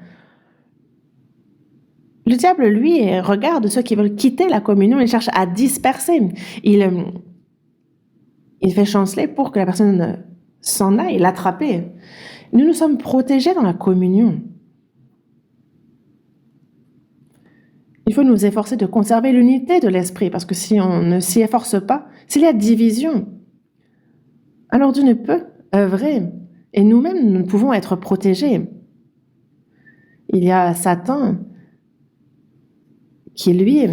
S1: Le diable, lui, regarde ceux qui veulent quitter la communion, il cherche à disperser. Il fait chanceler pour que la personne s'en aille, l'attraper. Nous sommes protégés dans la communion. Il faut nous efforcer de conserver l'unité de l'esprit, parce que si on ne s'y efforce pas, s'il y a division, alors Dieu ne peut œuvrer, et nous-mêmes, nous ne pouvons être protégés. Il y a Satan qui, lui,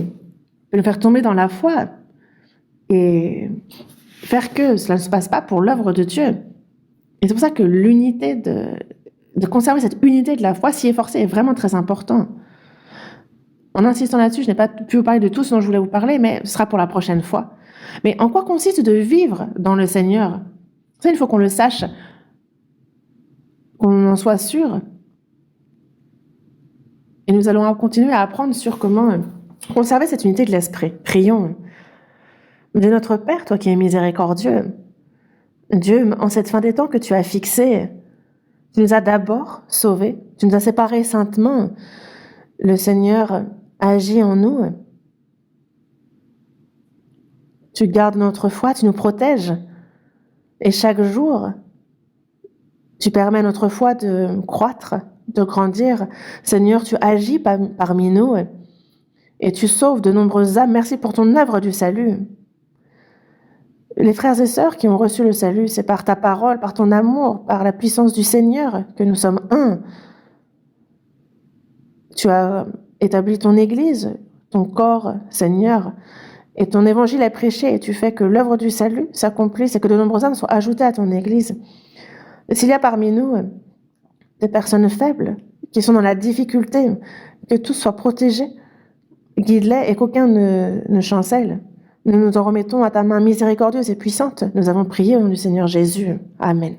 S1: peut nous faire tomber dans la foi et faire que cela ne se passe pas pour l'œuvre de Dieu. Et c'est pour ça que l'unité de conserver cette unité de la foi, s'y efforcer, est vraiment très important. En insistant là-dessus, je n'ai pas pu vous parler de tout ce dont je voulais vous parler, mais ce sera pour la prochaine fois. Mais en quoi consiste de vivre dans le Seigneur? Ça, il faut qu'on le sache, qu'on en soit sûr. Et nous allons continuer à apprendre sur comment conserver cette unité de l'esprit. Prions. Dieu notre Père, toi qui es miséricordieux, Dieu, en cette fin des temps que tu as fixée, tu nous as d'abord sauvés, tu nous as séparés saintement. Le Seigneur agit en nous. Tu gardes notre foi, tu nous protèges. Et chaque jour, tu permets à notre foi de croître, de grandir. Seigneur, tu agis parmi nous et tu sauves de nombreuses âmes. Merci pour ton œuvre du salut. Les frères et sœurs qui ont reçu le salut, c'est par ta parole, par ton amour, par la puissance du Seigneur que nous sommes un. Tu as établi ton Église, ton corps, Seigneur, et ton évangile est prêché, et tu fais que l'œuvre du salut s'accomplisse et que de nombreuses âmes soient ajoutées à ton Église. Et s'il y a parmi nous des personnes faibles qui sont dans la difficulté, que tous soient protégés, guide-les et qu'aucun ne chancelle. Nous nous en remettons à ta main miséricordieuse et puissante. Nous avons prié au nom du Seigneur Jésus. Amen.